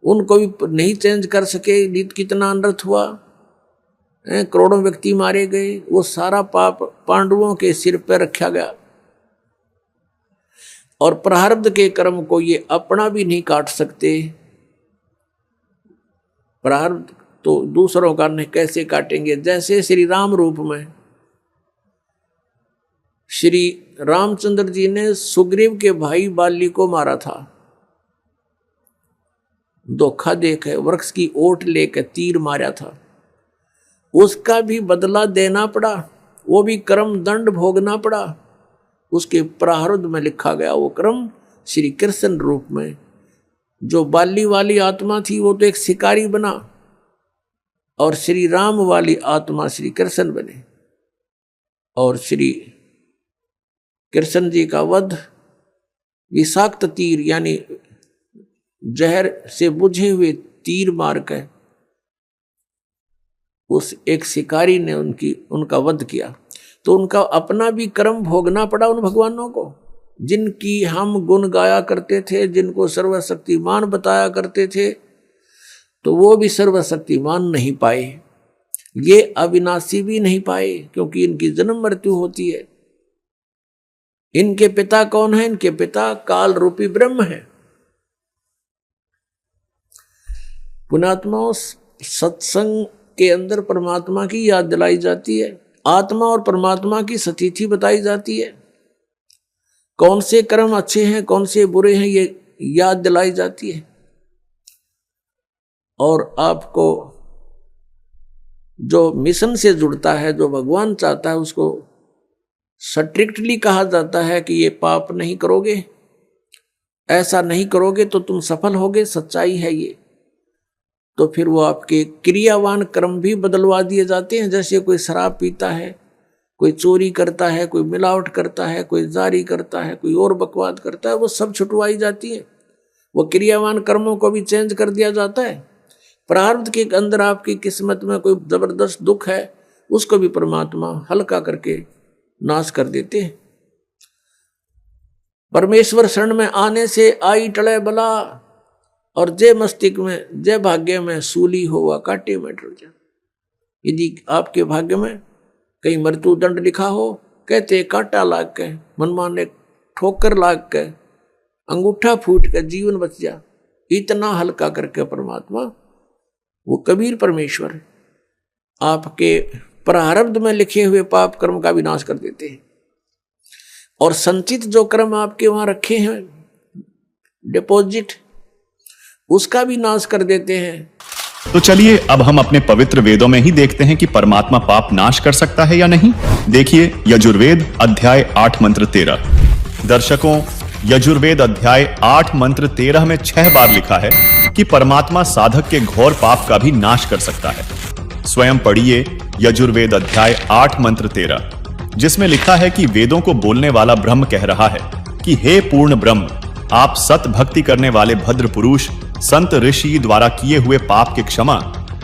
उनको भी नहीं चेंज कर सके। कितना अनर्थ हुआ, करोड़ों व्यक्ति मारे गए। वो सारा पाप पांडवों के सिर पर रखा गया। और प्रारब्ध के कर्म को ये अपना भी नहीं काट सकते। प्रारब्ध तो दूसरों का नहीं कैसे काटेंगे। जैसे श्री राम रूप में श्री रामचंद्र जी ने सुग्रीव के भाई बाली को मारा था, धोखा देकर वृक्ष की ओट लेकर तीर मारा था। उसका भी बदला देना पड़ा, वो भी कर्म दंड भोगना पड़ा। उसके प्रारब्ध में लिखा गया वो कर्म श्री कृष्ण रूप में। जो बाली वाली आत्मा थी वो तो एक शिकारी बना, और श्री राम वाली आत्मा श्री कृष्ण बने। और श्री कृष्ण जी का वध विषाक्त तीर, यानी जहर से बुझे हुए तीर मार कर उस एक शिकारी ने उनका वध किया। तो उनका अपना भी कर्म भोगना पड़ा उन भगवानों को, जिनकी हम गुण गाया करते थे, जिनको सर्वशक्तिमान बताया करते थे। तो वो भी सर्वशक्तिमान नहीं पाए, ये अविनाशी भी नहीं पाए, क्योंकि इनकी जन्म मृत्यु होती है। इनके पिता कौन है? इनके पिता काल रूपी ब्रह्म है। पुण्यात्माओं, सत्संग के अंदर परमात्मा की याद दिलाई जाती है, आत्मा और परमात्मा की सतीथि बताई जाती है। कौन से कर्म अच्छे हैं, कौन से बुरे हैं, ये याद दिलाई जाती है। और आपको जो मिशन से जुड़ता है, जो भगवान चाहता है, उसको स्ट्रिक्टली कहा जाता है कि ये पाप नहीं करोगे, ऐसा नहीं करोगे तो तुम सफल होगे। सच्चाई है ये। तो फिर वो आपके क्रियावान कर्म भी बदलवा दिए जाते हैं। जैसे कोई शराब पीता है, कोई चोरी करता है, कोई मिलावट करता है, कोई जारी करता है, कोई और बकवाद करता है, वो सब छुटवाई जाती है। वो क्रियावान कर्मों को भी चेंज कर दिया जाता है। प्रारब्ध के अंदर आपकी किस्मत में कोई जबरदस्त दुख है, उसको भी परमात्मा हल्का करके नाश कर देते हैं। परमेश्वर शरण में आने से आई टले बला, और जय मस्तिष्क में जय भाग्य में सूली होवा काटे में टल जा। यदि आपके भाग्य में कहीं मृत्यु दंड लिखा हो, कहते कांटा लाग के, मनमाने ठोकर लाग के, अंगूठा फूट के जीवन बच जा, इतना हल्का करके परमात्मा वो कबीर परमेश्वर आपके प्रारब्ध में लिखे हुए पाप कर्म का विनाश कर देते हैं, और संचित जो कर्म आपके वहां रखे हैं डिपॉजिट, उसका भी नाश कर देते हैं। तो चलिए अब हम अपने पवित्र वेदों में ही देखते हैं कि परमात्मा पाप नाश कर सकता है या नहीं। देखिए यजुर्वेद अध्याय 8 मंत्र 13। दर्शकों, यजुर्वेद अध्याय 8 मंत्र 13 में 6 बार लिखा है कि परमात्मा साधक के घोर पाप का भी नाश कर सकता है। स्वयं पढ़िए यजुर्वेद अध्याय 8 मंत्र 13, जिसमें लिखा है कि वेदों को बोलने वाला ब्रह्म कह रहा है कि हे पूर्ण ब्रह्म, आप सत भक्ति करने वाले भद्र पुरुष संत ऋषि द्वारा किए हुए पाप के क्षमा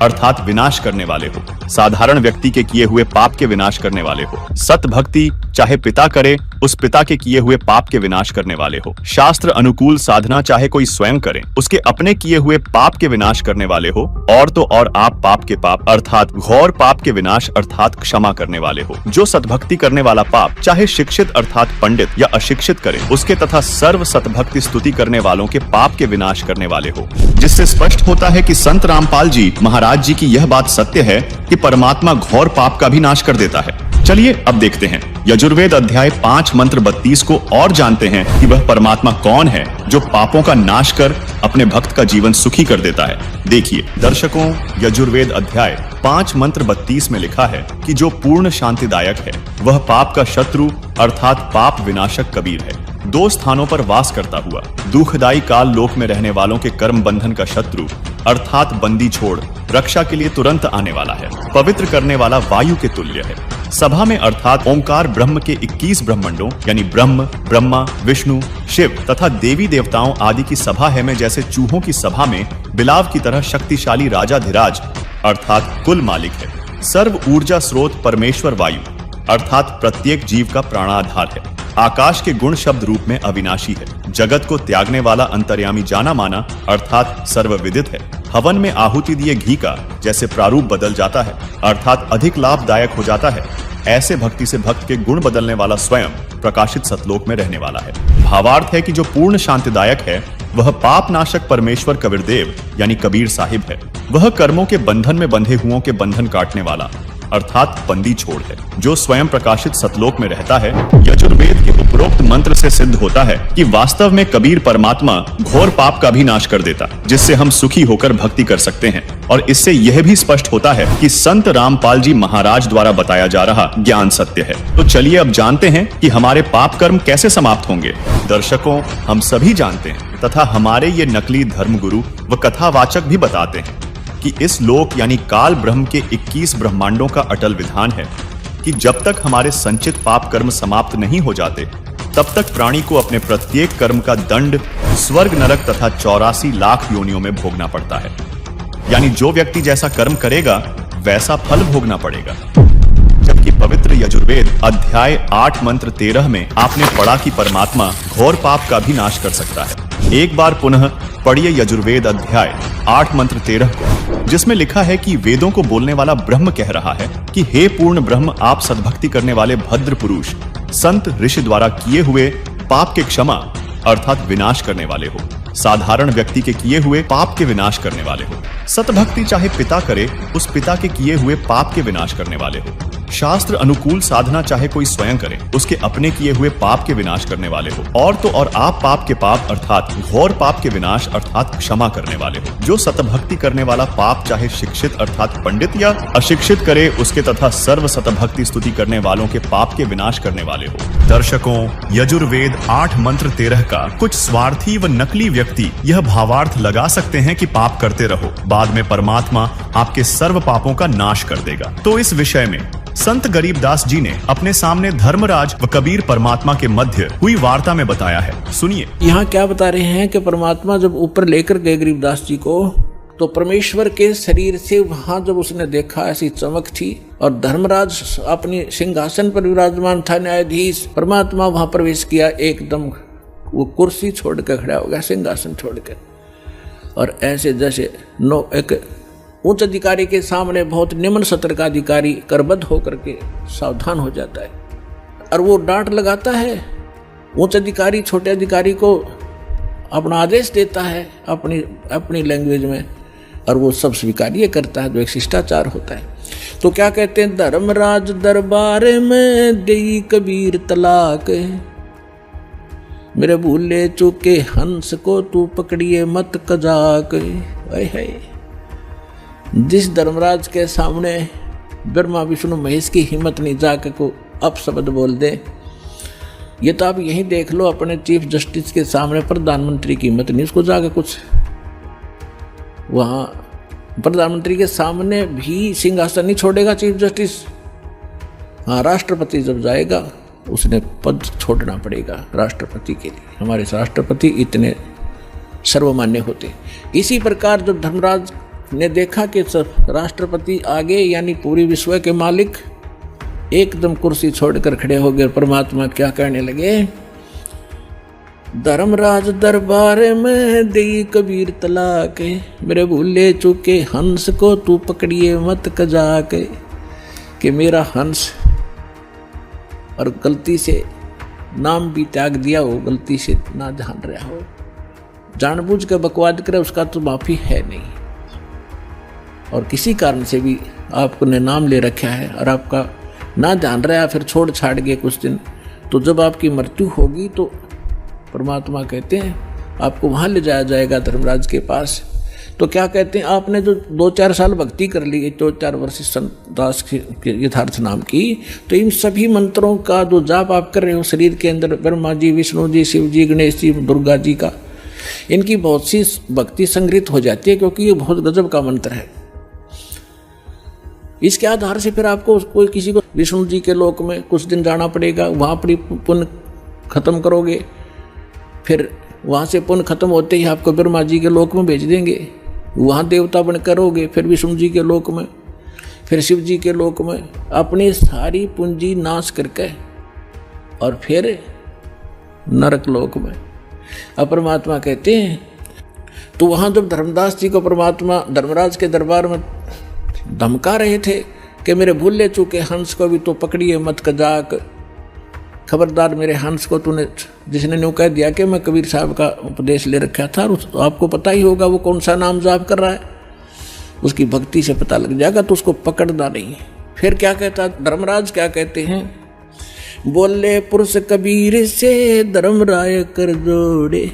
अर्थात विनाश करने वाले हो, साधारण व्यक्ति के किए हुए पाप के विनाश करने वाले हो। सत भक्ति चाहे पिता करे, उस पिता के किए हुए पाप के विनाश करने वाले हो। शास्त्र अनुकूल साधना चाहे कोई स्वयं करे, उसके अपने किए हुए पाप के विनाश करने वाले हो। और तो और आप पाप के पाप अर्थात घोर पाप के विनाश अर्थात क्षमा करने वाले हो। जो सतभक्ति करने वाला पाप चाहे शिक्षित अर्थात पंडित या अशिक्षित करे, उसके तथा सर्व सतभक्ति स्तुति करने वालों के पाप के विनाश करने वाले हो। जिससे स्पष्ट होता है कि संत रामपाल जी महाराज जी की यह बात सत्य है कि परमात्मा घोर पाप का भी नाश कर देता है। चलिए अब देखते हैं यजुर्वेद अध्याय 5 मंत्र 32 को और जानते हैं कि वह परमात्मा कौन है जो पापों का नाश कर अपने भक्त का जीवन सुखी कर देता है। देखिए दर्शकों, यजुर्वेद अध्याय 5 मंत्र 32 में लिखा है कि जो पूर्ण शांतिदायक है वह पाप का शत्रु अर्थात पाप विनाशक कबीर है। 2 स्थानों पर वास करता हुआ दुखदायी काल लोक में रहने वालों के कर्म बंधन का शत्रु अर्थात बंदी छोड़ रक्षा के लिए तुरंत आने वाला है। पवित्र करने वाला वायु के तुल्य है। सभा में अर्थात ओंकार ब्रह्म के 21 ब्रह्मंडों यानी ब्रह्म, ब्रह्मा, विष्णु, शिव तथा देवी देवताओं आदि की सभा है में जैसे चूहों की सभा में बिलाव की तरह शक्तिशाली राजाधिराज अर्थात कुल मालिक है। सर्व ऊर्जा स्रोत परमेश्वर वायु अर्थात प्रत्येक जीव का प्राणाधार है। आकाश के गुण शब्द रूप में अविनाशी है। जगत को त्यागने वाला अंतर्यामी जाना माना अर्थात सर्वविदित है। हवन में आहुति दिए घी का जैसे प्रारूप बदल जाता है अर्थात अधिक लाभदायक हो जाता है, ऐसे भक्ति से भक्त के गुण बदलने वाला स्वयं प्रकाशित सतलोक में रहने वाला है। भावार्थ है कि जो पूर्ण शांतिदायक है वह पाप नाशक परमेश्वर कबीरदेव यानी कबीर साहिब है। वह कर्मों के बंधन में बंधे हुओं के बंधन काटने वाला अर्थात बंदी छोड़ है, जो स्वयं प्रकाशित सतलोक में रहता है। यजुर्वेद के उपरोक्त मंत्र से सिद्ध होता है कि वास्तव में कबीर परमात्मा घोर पाप का भी नाश कर देता, जिससे हम सुखी होकर भक्ति कर सकते हैं। और इससे यह भी स्पष्ट होता है कि संत रामपाल जी महाराज द्वारा बताया जा रहा ज्ञान सत्य है। तो चलिए अब जानते हैं कि हमारे पाप कर्म कैसे समाप्त होंगे। दर्शकों, हम सभी जानते हैं तथा हमारे ये नकली धर्मगुरु व कथावाचक भी बताते हैं कि इस लोक यानी काल ब्रह्म के 21 ब्रह्मांडों का अटल विधान है कि जब तक हमारे संचित पाप कर्म समाप्त नहीं हो जाते तब तक प्राणी को अपने प्रत्येक कर्म का दंड स्वर्ग नरक तथा 84 लाख योनियों में भोगना पड़ता है। यानी जो व्यक्ति जैसा कर्म करेगा वैसा फल भोगना पड़ेगा। जबकि पवित्र यजुर्वेद अध्याय 8 मंत्र 13 में आपने पढ़ा कि परमात्मा घोर पाप का भी नाश कर सकता है। एक बार पुनः पढ़िए यजुर्वेद अध्याय 8 मंत्र 13 को, जिसमें लिखा है कि वेदों को बोलने वाला ब्रह्म कह रहा है कि हे पूर्ण ब्रह्म, आप सद्भक्ति करने वाले भद्र पुरुष संत ऋषि द्वारा किए हुए पाप के क्षमा अर्थात विनाश करने वाले हो। साधारण व्यक्ति के किए हुए पाप के विनाश करने वाले हो। सतभक्ति चाहे पिता करे, उस पिता के किए हुए पाप के विनाश करने वाले हो। शास्त्र अनुकूल साधना चाहे कोई स्वयं करे, उसके अपने किए हुए पाप के विनाश करने वाले हो। और तो और आप पाप के पाप अर्थात घोर पाप के विनाश अर्थात क्षमा करने वाले हो। जो सतभक्ति करने वाला पाप चाहे शिक्षित अर्थात पंडित या अशिक्षित करे, उसके तथा सर्व सतभक्ति स्तुति करने वालों के पाप के विनाश करने वाले हो। दर्शकों, यजुर्वेद 8 मंत्र 13 का कुछ स्वार्थी व नकली व्यक्ति यह भावार्थ लगा सकते हैं कि पाप करते रहो, बाद में परमात्मा आपके सर्व पापों का नाश कर देगा। तो इस विषय में संत गरीबदास जी ने अपने सामने धर्मराज व कबीर परमात्मा के मध्य हुई वार्ता में बताया है। सुनिए। यहाँ क्या बता रहे हैं कि परमात्मा जब ऊपर लेकर गए गरीबदास जी को, तो परमेश्वर के शरीर से वहां जब उसने देखा ऐसी चमक थी और धर्मराज अपने सिंहासन पर विराजमान था, न्यायाधीश परमात्मा वहां प्रवेश किया, एकदम वो कुर्सी छोड़ कर खड़ा हो गया, सिंहासन छोड़कर, और ऐसे जैसे एक उच्च अधिकारी के सामने बहुत निम्न सत्र का अधिकारी करबद्ध होकर के सावधान हो जाता है और वो डांट लगाता है, उच्च अधिकारी छोटे अधिकारी को अपना आदेश देता है अपनी लैंग्वेज में, और वो सब स्वीकार्य करता है, जो एक शिष्टाचार होता है। तो क्या कहते हैं, धर्मराज दरबार में देई कबीर तलाक, मेरे भूले चूके हंस को तू पकड़िए मत कजाक। है जिस धर्मराज के सामने ब्रह्मा विष्णु महेश की हिम्मत नहीं जाके को अपशब्द बोल दे, ये तो आप यहीं देख लो, अपने चीफ जस्टिस के सामने प्रधानमंत्री की हिम्मत नहीं उसको जाके कुछ, वहाँ प्रधानमंत्री के सामने भी सिंहासन नहीं छोड़ेगा चीफ जस्टिस। हाँ, राष्ट्रपति जब जाएगा उसने पद छोड़ना पड़ेगा राष्ट्रपति के लिए, हमारे राष्ट्रपति इतने सर्वमान्य होते। इसी प्रकार जब धर्मराज ने देखा कि राष्ट्रपति आगे यानी पूरी विश्व के मालिक एकदम कुर्सी छोड़कर खड़े हो गए, परमात्मा क्या कहने लगे, धर्मराज दरबार में देई कबीर तलाक, मेरे भूले चूके हंस को तू पकड़िए मत कजाक, कि मेरा हंस और गलती से नाम भी त्याग दिया हो, गलती से ना जान रहा हो, जानबूझ कर बकवाद करे, उसका तो माफी है नहीं, और किसी कारण से भी आपने नाम ले रखा है और आपका ना जान रहा, फिर छोड़ छाड़ गए कुछ दिन, तो जब आपकी मृत्यु होगी तो परमात्मा कहते हैं आपको वहाँ ले जाया जाएगा धर्मराज के पास। तो क्या कहते हैं, आपने जो 2-4 साल भक्ति कर ली, 2-4 वर्ष संत दास के यथार्थ नाम की, तो इन सभी मंत्रों का जो जाप आप कर रहे हो शरीर के अंदर, ब्रह्मा जी, विष्णु जी, शिव जी, गणेश जी, दुर्गा जी का, इनकी बहुत सी भक्ति संग्रहित हो जाती है, क्योंकि ये बहुत गजब का मंत्र है। इसके आधार से फिर आपको कोई किसी को विष्णु जी के लोक में कुछ दिन जाना पड़ेगा, वहाँ पर पुण्य खत्म करोगे, फिर वहाँ से पुण्य खत्म होते ही आपको ब्रह्मा जी के लोक में भेज देंगे, वहाँ देवता बन करोगे, फिर विष्णु जी के लोक में, फिर शिव जी के लोक में, अपनी सारी पूंजी नाश करके और फिर नरक लोक में। अब परमात्मा कहते हैं, तो वहाँ जब धर्मदास जी को परमात्मा धर्मराज के दरबार में धमका रहे थे कि मेरे भूले चूके हंस को भी तो पकड़िए मत कजाक, खबरदार मेरे हंस को तूने, जिसने न्यू कह दिया कि मैं कबीर साहब का उपदेश ले रखा था, तो आपको पता ही होगा वो कौन सा नाम जाप कर रहा है, उसकी भक्ति से पता लग जाएगा, तो उसको पकड़ना नहीं। फिर क्या कहता धर्मराज, क्या कहते हैं, बोले पुरुष कबीर से धर्मराय कर जोड़े,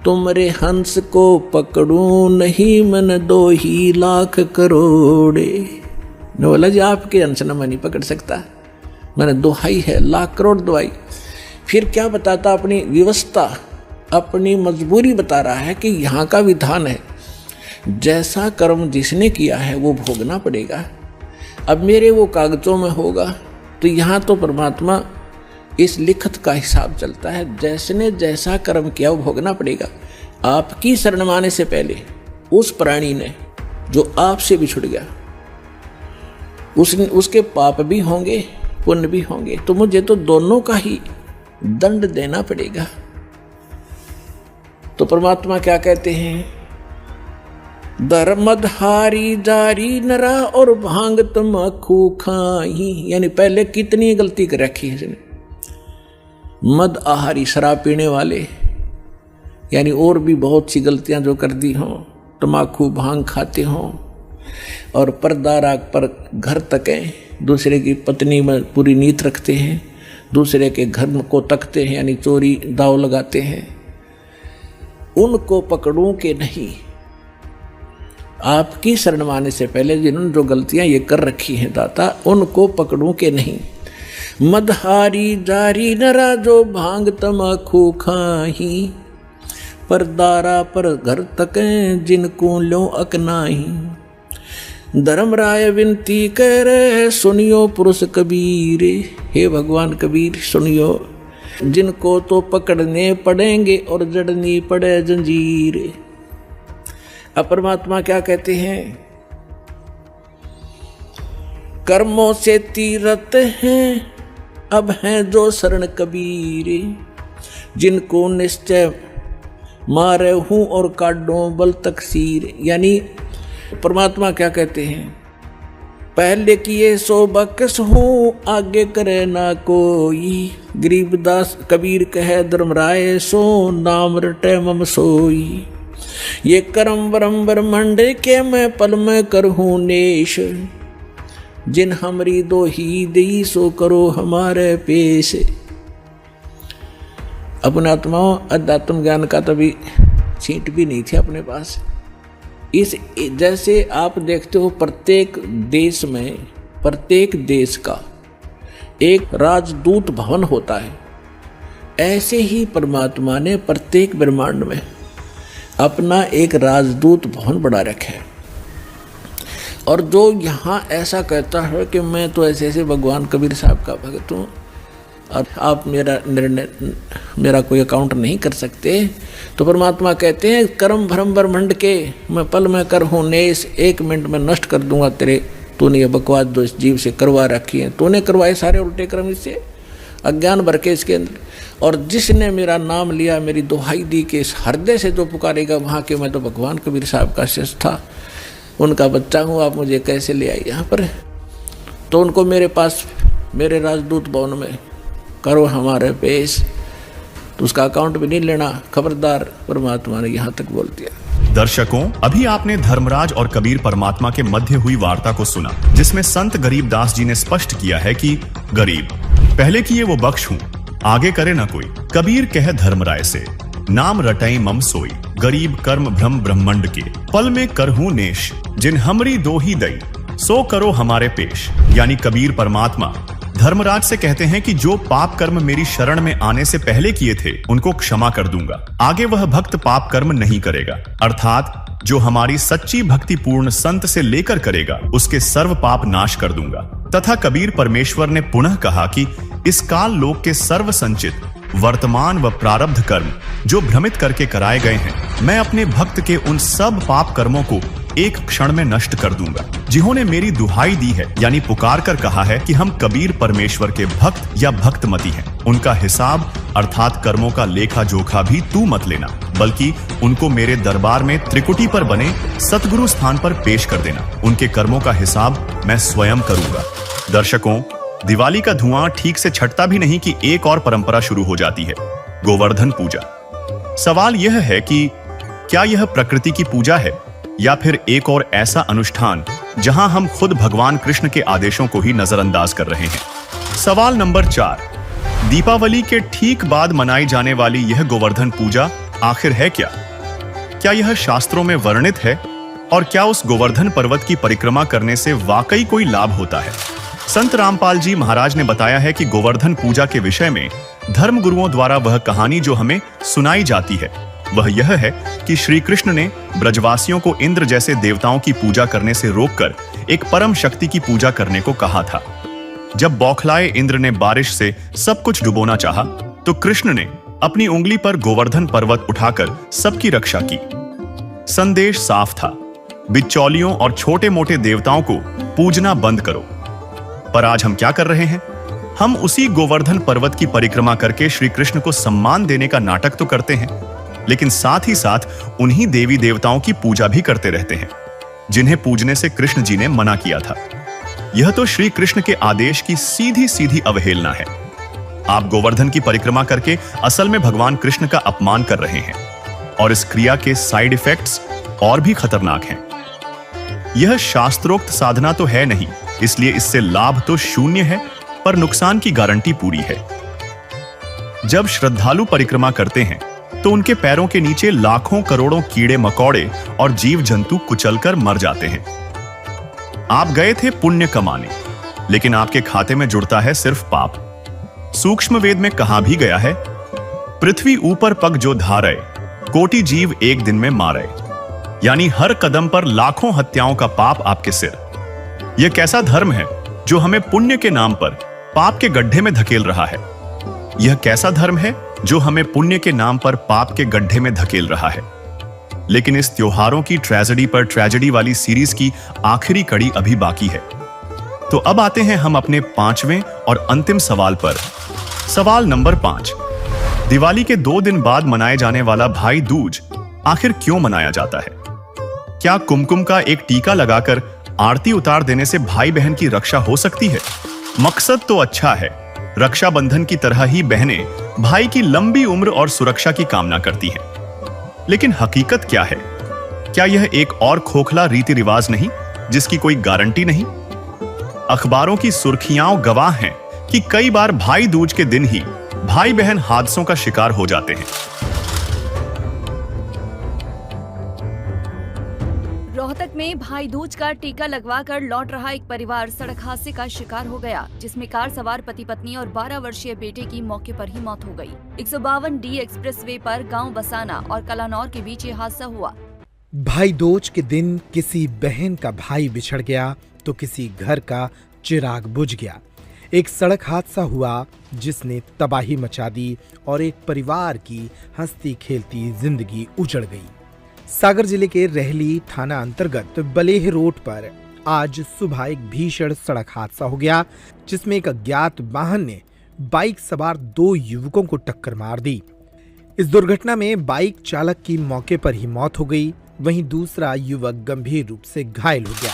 तुमरे हंस को पकड़ूं नहीं मन 2 ही लाख करोड़े। ने बोला जी आपके हंस न मैं नहीं पकड़ सकता, मैंने दोहाई है, लाख करोड़ दुआई। फिर क्या बताता, अपनी व्यवस्था, अपनी मजबूरी बता रहा है कि यहाँ का विधान है, जैसा कर्म जिसने किया है वो भोगना पड़ेगा। अब मेरे वो कागजों में होगा, तो यहाँ तो परमात्मा इस लिखत का हिसाब चलता है, जैसने जैसा कर्म किया वो भोगना पड़ेगा। आपकी शरण माने से पहले उस प्राणी ने जो आपसे बिछुड़ गया, उसके पाप भी होंगे पुण्य भी होंगे, तो मुझे तो दोनों का ही दंड देना पड़ेगा। तो परमात्मा क्या कहते हैं, धर्मधारी जारी नरा और भांग तमाकू खाई, यानी पहले कितनी गलती कर रखी है इसने, मद आहारी शराब पीने वाले, यानी और भी बहुत सी गलतियां जो कर दी हों, तमाकू भांग खाते हों, और पर्दा राग पर घर तकें, दूसरे की पत्नी में पूरी नीयत रखते हैं, दूसरे के घर को तकते हैं, यानी चोरी दाव लगाते हैं, उनको पकड़ूं के नहीं। आपकी शरण माने से पहले जिन्होंने जो गलतियां ये कर रखी हैं दाता, उनको पकड़ूं के नहीं। मदहारी जारी नरा जो भांग तमाकू खाही, परदारा पर घर तकें जिनको लो अकनाही। धर्मराय विनती करे सुनियो पुरुष कबीर, हे भगवान कबीर सुनियो, जिनको तो पकड़ने पड़ेंगे और जड़नी पड़े जंजीर। अब परमात्मा क्या कहते हैं, कर्मों से तीरथ हैं अब हैं जो शरण कबीर, जिनको निश्चय मारे हूं और काटो बल तकसीर। यानी परमात्मा क्या कहते हैं, पहले किए सो बख्श हूं आगे करे ना कोई, गरीबदास कबीर कहे धर्मराय सो नाम रटे मम सोई। ये करम वरम ब्रह्मंड के मैं पल में करहूं नेश, जिन हमरी दो ही दी सो करो हमारे पेश। अपने आत्माओं अध्यात्म ज्ञान का तभी छींट भी नहीं थी अपने पास। इस जैसे आप देखते हो प्रत्येक देश में, प्रत्येक देश का एक राजदूत भवन होता है, ऐसे ही परमात्मा ने प्रत्येक ब्रह्मांड में अपना एक राजदूत भवन बना रखा है। और जो यहाँ ऐसा कहता है कि मैं तो ऐसे ऐसे भगवान कबीर साहब का भक्त हूँ और आप मेरा निर्णय, मेरा कोई अकाउंट नहीं कर सकते, तो परमात्मा कहते हैं कर्म भ्रम ब्रह्मंड के मैं पल में कर हूँ नेस, 1 मिनट में नष्ट कर दूंगा तेरे, तूने ये बकवास जो इस जीव से करवा रखी है, तूने करवाए सारे उल्टे कर्म इससे, अज्ञान भर के इसके अंदर। और जिसने मेरा नाम लिया, मेरी दुहाई दी के इस हृदय से जो पुकारेगा वहाँ के, मैं तो भगवान कबीर साहब का शिष्य था, उनका बच्चा हूँ, आप मुझे कैसे ले आए यहाँ पर। तो उनको मेरे पास, मेरे राजदूत भवन में करो हमारे पेश, तो उसका अकाउंट भी नहीं लेना, खबरदार, परमात्मा ने यहाँ तक बोल दिया। दर्शकों, अभी आपने धर्मराज और कबीर परमात्मा के मध्य हुई वार्ता को सुना, जिसमें संत गरीबदास जी ने स्पष्ट किया है कि गरीब पहले किए वो बख्श हूँ आगे करे ना कोई, कबीर कह धर्मराय से नाम रटई मम सोई, गरीब कर्म भ्रम ब्रह्मंड के पल में करहूं नेश, जिन हमरी दो ही दई सो करो हमारे पेश। यानी कबीर परमात्मा धर्मराज से कहते हैं कि जो पाप कर्म मेरी शरण में आने से पहले किए थे उनको क्षमा कर दूंगा, आगे वह भक्त पाप कर्म नहीं करेगा। अर्थात जो हमारी सच्ची भक्ति पूर्ण संत से लेकर करेगा उसके सर्व पाप नाश कर दूंगा। तथा कबीर परमेश्वर ने पुनः कहा कि इस काल लोक के सर्व संचित वर्तमान व प्रारब्ध कर्म जो भ्रमित करके कराए गए हैं, मैं अपने भक्त के उन सब पाप कर्मों को एक क्षण में नष्ट कर दूंगा। जिन्होंने मेरी दुहाई दी है, यानी पुकार कर कहा है कि हम कबीर परमेश्वर के भक्त या भक्तमती हैं, उनका हिसाब अर्थात कर्मों का लेखा जोखा भी तू मत लेना, बल्कि उनको मेरे दरबार में त्रिकुटी पर बने सतगुरु स्थान पर पेश कर देना। उनके कर्मों का हिसाब मैं स्वयं करूंगा। दर्शकों, दिवाली का धुआं ठीक से छटता भी नहीं कि एक और परंपरा शुरू हो जाती है, गोवर्धन पूजा। सवाल यह है कि क्या यह प्रकृति की पूजा है या फिर एक और ऐसा अनुष्ठान जहां हम खुद भगवान कृष्ण के आदेशों को ही नजरअंदाज कर रहे हैं। सवाल नंबर 4, दीपावली के ठीक बाद मनाई जाने वाली यह गोवर्धन पूजा आखिर है क्या? क्या यह शास्त्रों में वर्णित है और क्या उस गोवर्धन पर्वत की परिक्रमा करने से वाकई कोई लाभ होता है? संत रामपाल जी महाराज ने बताया है कि गोवर्धन पूजा के विषय में धर्म गुरुओं द्वारा वह कहानी जो हमें सुनाई जाती है वह यह है कि श्री कृष्ण ने ब्रजवासियों को इंद्र जैसे देवताओं की पूजा करने से रोककर एक परम शक्ति की पूजा करने को कहा था। जब बौखलाए इंद्र ने बारिश से सब कुछ डुबोना चाहा, तो कृष्ण ने अपनी उंगली पर गोवर्धन पर्वत उठाकर सबकी रक्षा की। संदेश साफ था, बिचौलियों और छोटे मोटे देवताओं को पूजना बंद करो। पर आज हम क्या कर रहे हैं? हम उसी गोवर्धन पर्वत की परिक्रमा करके श्री कृष्ण को सम्मान देने का नाटक तो करते हैं, लेकिन साथ ही साथ उन्हीं देवी देवताओं की पूजा भी करते रहते हैं जिन्हें पूजने से कृष्ण जी ने मना किया था। यह तो श्री कृष्ण के आदेश की सीधी सीधी अवहेलना है। आप गोवर्धन की परिक्रमा करके असल में भगवान कृष्ण का अपमान कर रहे हैं और इस क्रिया के साइड इफेक्ट्स और भी खतरनाक हैं। यह शास्त्रोक्त साधना तो है नहीं, इसलिए इससे लाभ तो शून्य है, पर नुकसान की गारंटी पूरी है। जब श्रद्धालु परिक्रमा करते हैं तो उनके पैरों के नीचे लाखों करोड़ों कीड़े मकोड़े और जीव जंतु कुचलकर मर जाते हैं। आप गए थे पुण्य कमाने, लेकिन आपके खाते में जुड़ता है सिर्फ पाप। सूक्ष्म वेद में कहा भी गया है, पृथ्वी ऊपर पग जो धारे, कोटि जीव एक दिन में मारे। यानी हर कदम पर लाखों हत्याओं का पाप आपके सिर। यह कैसा धर्म है जो हमें पुण्य के नाम पर पाप के गड्ढे में धकेल रहा है? यह कैसा धर्म है जो हमें पुण्य के नाम पर पाप के गड्ढे में धकेल रहा है? लेकिन इस त्योहारों की ट्रेजेडी पर ट्रेजेडी वाली सीरीज की आखिरी कड़ी अभी बाकी है। तो अब आते हैं हम अपने 5वें और अंतिम सवाल पर। सवाल नंबर 5, दिवाली के 2 दिन बाद मनाए जाने वाला भाई दूज आखिर क्यों मनाया जाता है? क्या कुमकुम का एक टीका लगाकर आरती उतार देने से भाई बहन की रक्षा हो सकती है? मकसद तो अच्छा है, रक्षाबंधन की तरह ही बहनें भाई की लंबी उम्र और सुरक्षा की कामना करती हैं। लेकिन हकीकत क्या है? क्या यह एक और खोखला रीति रिवाज नहीं जिसकी कोई गारंटी नहीं? अखबारों की सुर्खियां गवाह हैं कि कई बार भाई दूज के दिन ही भाई बहन हादसों का शिकार हो जाते हैं। रोहतक में भाई दूज का टीका लगवाकर लौट रहा एक परिवार सड़क हादसे का शिकार हो गया, जिसमें कार सवार पति पत्नी और 12 वर्षीय बेटे की मौके पर ही मौत हो गई। 152D एक्सप्रेसवे पर गांव बसाना और कलानौर के बीच ये हादसा हुआ। भाई दूज के दिन किसी बहन का भाई बिछड़ गया तो किसी घर का चिराग बुझ गया। एक सड़क हादसा हुआ जिसने तबाही मचा दी और एक परिवार की हंसती खेलती जिंदगी उजड़ गई। सागर जिले के रहली थाना अंतर्गत बलेह रोड पर आज सुबह एक भीषण सड़क हादसा हो गया, जिसमें एक अज्ञात वाहन ने बाइक सवार 2 युवकों को टक्कर मार दी। इस दुर्घटना में बाइक चालक की मौके पर ही मौत हो गई, वहीं दूसरा युवक गंभीर रूप से घायल हो गया।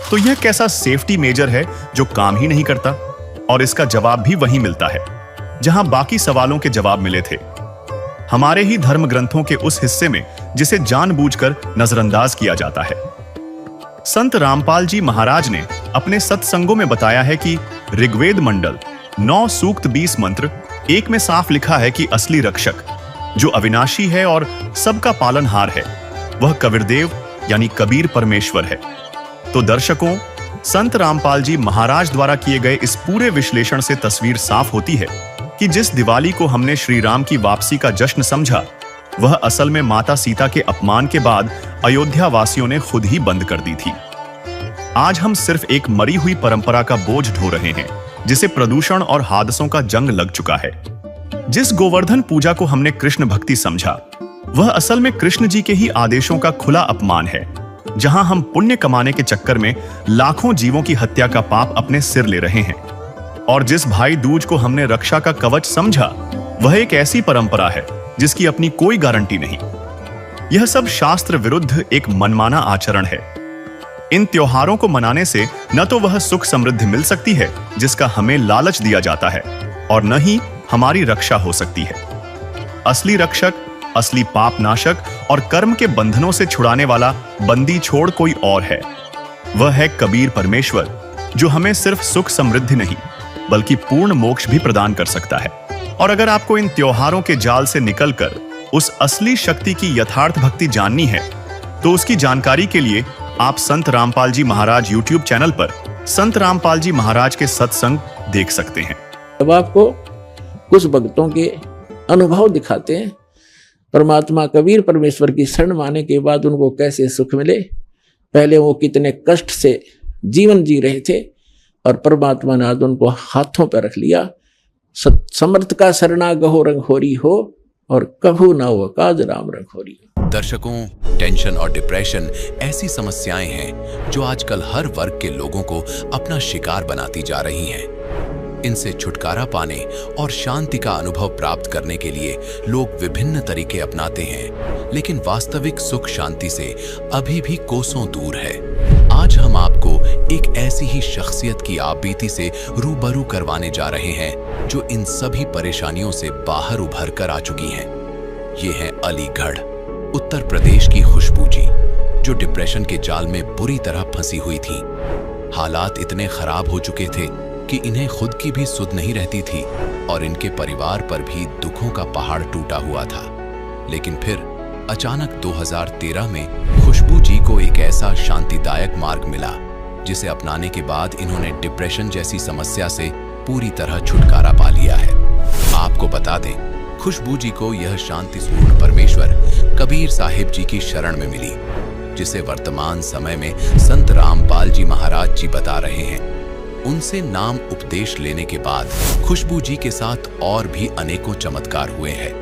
तो यह कैसा सेफ्टी मेजर है जो काम ही नहीं करता? और इसका जवाब भी वहीं मिलता है जहां बाकी सवालों के जवाब मिले थे, हमारे ही धर्म ग्रंथों के उस हिस्से में जिसे जानबूझकर नजरअंदाज किया जाता है। संत रामपाल जी महाराज ने अपने सत्संगों में बताया है कि ऋग्वेद मंडल 9 सूक्त 20 मंत्र 1 में साफ लिखा है कि असली रक्षक जो अविनाशी है और सबका पालनहार है, वह कबीरदेव यानी कबीर परमेश्वर है। तो दर्शकों, संत रामपाल जी महाराज द्वारा किए गए इस पूरे विश्लेषण से तस्वीर साफ होती है कि जिस दिवाली को हमने श्री राम की वापसी का जश्न समझा, वह असल में माता सीता के अपमान के बाद अयोध्या वासियों ने खुद ही बंद कर दी थी। आज हम सिर्फ एक मरी हुई परंपरा का बोझ ढो रहे हैं, जिसे प्रदूषण और हादसों का जंग लग चुका है। जिस गोवर्धन पूजा को हमने कृष्ण भक्ति समझा, वह असल में कृष्ण जी के ही आदेशों का खुला अपमान है, जहां हम पुण्य कमाने के चक्कर में लाखों जीवों की हत्या का पाप अपने सिर ले रहे हैं। और जिस भाई दूज को हमने रक्षा का कवच समझा, वह एक ऐसी परंपरा है जिसकी अपनी कोई गारंटी नहीं। यह सब शास्त्र विरुद्ध एक मनमाना आचरण है। इन त्योहारों को मनाने से न तो वह सुख समृद्धि मिल सकती है जिसका हमें लालच दिया जाता है, और न ही हमारी रक्षा हो सकती है। असली रक्षक, असली पाप नाशक और कर्म के बंधनों से छुड़ाने वाला बंदी छोड़ कोई और है। वह है कबीर परमेश्वर, जो हमें सिर्फ सुख समृद्धि नहीं बल्कि पूर्ण मोक्ष भी प्रदान कर सकता है। और अगर आपको इन त्योहारों के जाल से निकलकर उस असली शक्ति की यथार्थ भक्ति जाननी है, तो उसकी जानकारी के लिए आप संत रामपाल जी महाराज YouTube चैनल पर संत रामपाल जी महाराज के सत्संग देख सकते हैं। अब आपको कुछ भक्तों के अनुभव दिखाते हैं। परमात्मा कबीर परमेश्वर की शरण माने के बाद उनको कैसे सुख मिले, पहले वो कितने कष्ट से जीवन जी रहे थे, और परमात्मा ने आज उनको हाथों पर रख लिया। समर्थ का शरणा गहो रंगहोरी हो, और कभू ना हो काज राम रंगहोरी। दर्शकों, टेंशन और डिप्रेशन ऐसी समस्याएं हैं जो आजकल हर वर्ग के लोगों को अपना शिकार बनाती जा रही हैं। इनसे छुटकारा पाने और शांति का अनुभव प्राप्त करने के लिए लोग विभिन्न तरीके अपनाते हैं, लेकिन वास्तविक सुख शांति से अभी भी कोसों दूर है। आज हम आपको एक ऐसी ही शख्सियत की आपबीती से रूबरू करवाने जा रहे हैं जो इन सभी परेशानियों से बाहर उभर कर आ चुकी हैं। ये है अलीगढ़, उत्तर प्रदेश की खुशबू जी, जो डिप्रेशन के जाल में बुरी तरह फंसी हुई थी। हालात इतने खराब हो चुके थे कि इन्हें खुद की भी सुध नहीं रहती थी, और इनके परिवार पर भी दुखों का पहाड़ टूटा हुआ था। लेकिन फिर अचानक 2013 में खुशबू जी को एक ऐसा शांतिदायक मार्ग मिला, जिसे अपनाने के बाद इन्होंने डिप्रेशन जैसी समस्या से पूरी तरह छुटकारा पा लिया है। आपको बता दें, खुशबू जी को यह शांतिपूर्ण परमेश्वर कबीर साहिब जी की शरण में मिली। जिसे वर्तमान समय में संत रामपाल जी महाराज जी बता रहे हैं। उनसे नाम उपदेश लेने के बाद खुशबू जी के साथ और भी अनेकों चमत्कार हुए हैं,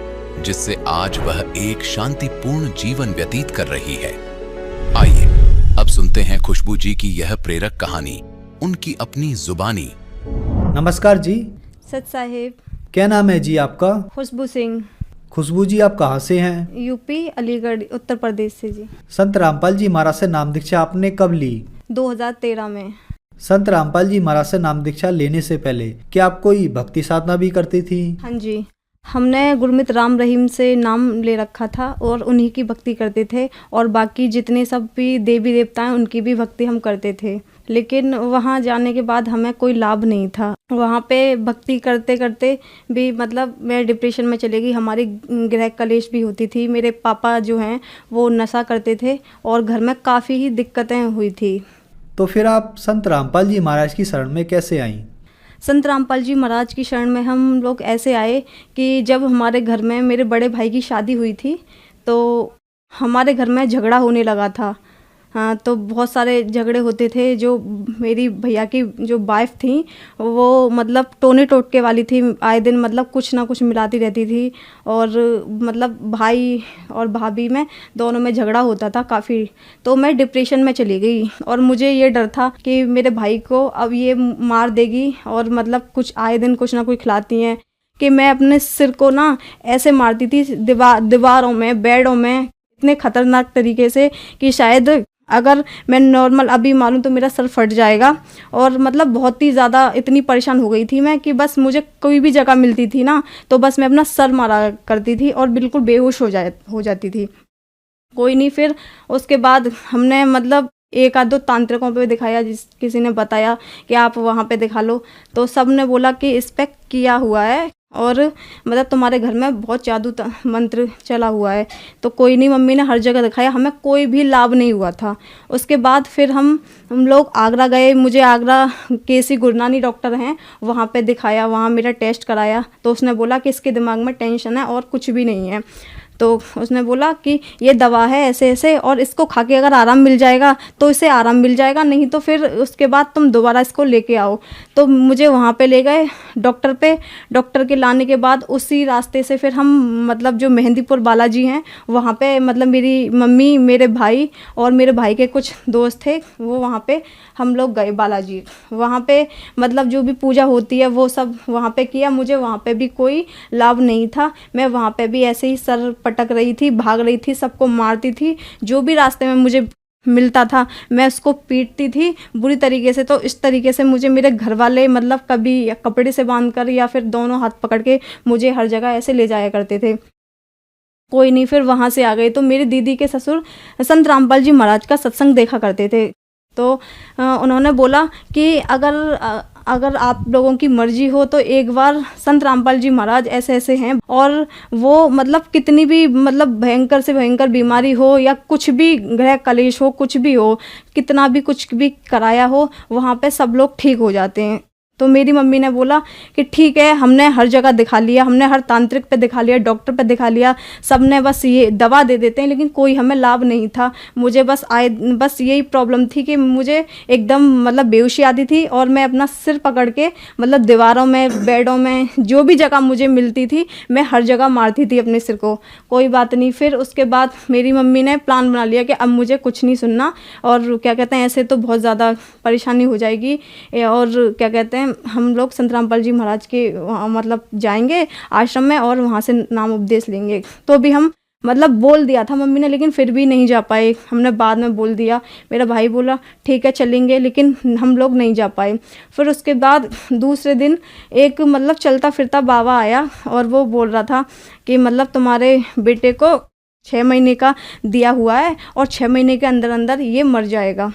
जिससे आज वह एक शांतिपूर्ण जीवन व्यतीत कर रही है। आइए अब सुनते हैं खुशबू जी की यह प्रेरक कहानी, उनकी अपनी जुबानी। नमस्कार जी। सत साहिब। क्या नाम है जी आपका? खुशबू सिंह। खुशबू जी आप कहाँ से हैं? यूपी अलीगढ़ उत्तर प्रदेश से जी। संत रामपाल जी महाराज से नाम दीक्षा आपने कब ली? 2013 में। संत रामपाल जी महाराज से नाम दीक्षा लेने से पहले क्या आप कोई भक्ति साधना भी करती थी? हाँ जी, हमने गुरमित राम रहीम से नाम ले रखा था और उन्हीं की भक्ति करते थे, और बाकी जितने सब भी देवी देवता हैं उनकी भी भक्ति हम करते थे। लेकिन वहाँ जाने के बाद हमें कोई लाभ नहीं था। वहाँ पे भक्ति करते करते भी मतलब मैं डिप्रेशन में चली गई। हमारी गृह कलेश भी होती थी। मेरे पापा जो हैं वो नशा करते थे और घर में काफ़ी ही दिक्कतें हुई थी। तो फिर आप संत रामपाल जी महाराज की शरण में कैसे आईं? संत रामपाल जी महाराज की शरण में हम लोग ऐसे आए कि जब हमारे घर में मेरे बड़े भाई की शादी हुई थी तो हमारे घर में झगड़ा होने लगा था। हाँ, तो बहुत सारे झगड़े होते थे। जो मेरी भैया की जो वाइफ थी वो मतलब टोने टोटके वाली थी, आए दिन मतलब कुछ ना कुछ मिलाती रहती थी, और मतलब भाई और भाभी में दोनों में झगड़ा होता था काफ़ी। तो मैं डिप्रेशन में चली गई और मुझे ये डर था कि मेरे भाई को अब ये मार देगी, और मतलब कुछ आए दिन कुछ ना कुछ खिलाती हैं, कि मैं अपने सिर को ना ऐसे मारती थी दीवारों में, बेडों में, इतने खतरनाक तरीके से कि शायद अगर मैं नॉर्मल अभी मारूं तो मेरा सर फट जाएगा। और मतलब बहुत ही ज़्यादा इतनी परेशान हो गई थी मैं कि बस मुझे कोई भी जगह मिलती थी ना तो बस मैं अपना सर मारा करती थी और बिल्कुल बेहोश हो जाती थी। कोई नहीं, फिर उसके बाद हमने मतलब एक आध दो तांत्रिकों पे दिखाया, किसी ने बताया कि आप वहाँ पे दिखा लो, तो सब ने बोला कि इस पे किया हुआ है और मतलब तुम्हारे घर में बहुत जादू मंत्र चला हुआ है। तो कोई नहीं, मम्मी ने हर जगह दिखाया, हमें कोई भी लाभ नहीं हुआ था। उसके बाद फिर हम लोग आगरा गए। मुझे आगरा केसी गुरनानी डॉक्टर हैं, वहाँ पे दिखाया, वहाँ मेरा टेस्ट कराया। तो उसने बोला कि इसके दिमाग में टेंशन है और कुछ भी नहीं है। तो उसने बोला कि ये दवा है ऐसे ऐसे, और इसको खा के अगर आराम मिल जाएगा तो इसे आराम मिल जाएगा, नहीं तो फिर उसके बाद तुम दोबारा इसको लेके आओ। तो मुझे वहाँ पे ले गए डॉक्टर पे। डॉक्टर के लाने के बाद उसी रास्ते से फिर हम मतलब जो मेहंदीपुर बालाजी हैं वहाँ पे मतलब मेरी मम्मी, मेरे भाई और मेरे भाई के कुछ दोस्त थे, वो वहाँ पे हम लोग गए बालाजी। वहाँ पे मतलब जो भी पूजा होती है वो सब वहाँ पे किया। मुझे वहाँ पे भी कोई लाभ नहीं था। मैं वहाँ पे भी ऐसे ही सर पटक रही थी, भाग रही थी, सबको मारती थी। जो भी रास्ते में मुझे मिलता था मैं उसको पीटती थी बुरी तरीके से। तो इस तरीके से मुझे मेरे घर वाले मतलब कभी कपड़े से बांधकर या फिर दोनों हाथ पकड़ के मुझे हर जगह ऐसे ले जाया करते थे। कोई नहीं, फिर वहाँ से आ गए। तो मेरी दीदी के ससुर संत रामपाल जी महाराज का सत्संग देखा करते थे। तो उन्होंने बोला कि अगर आप लोगों की मर्जी हो तो एक बार संत रामपाल जी महाराज ऐसे ऐसे हैं, और वो मतलब कितनी भी मतलब भयंकर से भयंकर बीमारी हो या कुछ भी गृह कलेश हो, कुछ भी हो, कितना भी कुछ भी कराया हो, वहाँ पे सब लोग ठीक हो जाते हैं। तो मेरी मम्मी ने बोला कि ठीक है, हमने हर जगह दिखा लिया, हमने हर तांत्रिक पे दिखा लिया, डॉक्टर पे दिखा लिया, सब ने बस ये दवा दे देते हैं, लेकिन कोई हमें लाभ नहीं था। मुझे बस यही प्रॉब्लम थी कि मुझे एकदम मतलब बेहोशी आती थी और मैं अपना सिर पकड़ के मतलब दीवारों में, बेडों में, जो भी जगह मुझे मिलती थी मैं हर जगह मारती थी अपने सिर को। कोई बात नहीं, फिर उसके बाद मेरी मम्मी ने प्लान बना लिया कि अब मुझे कुछ नहीं सुनना, और क्या कहते हैं ऐसे तो बहुत ज़्यादा परेशानी हो जाएगी, और क्या कहते हैं हम लोग संत रामपाल जी महाराज के मतलब जाएंगे आश्रम में और वहाँ से नाम उपदेश लेंगे। तो भी हम मतलब बोल दिया था मम्मी ने, लेकिन फिर भी नहीं जा पाए। हमने बाद में बोल दिया, मेरा भाई बोला ठीक है चलेंगे, लेकिन हम लोग नहीं जा पाए। फिर उसके बाद दूसरे दिन एक मतलब चलता फिरता बाबा आया और वो बोल रहा था कि मतलब तुम्हारे बेटे को 6 महीने का दिया हुआ है और 6 महीने के अंदर अंदर ये मर जाएगा।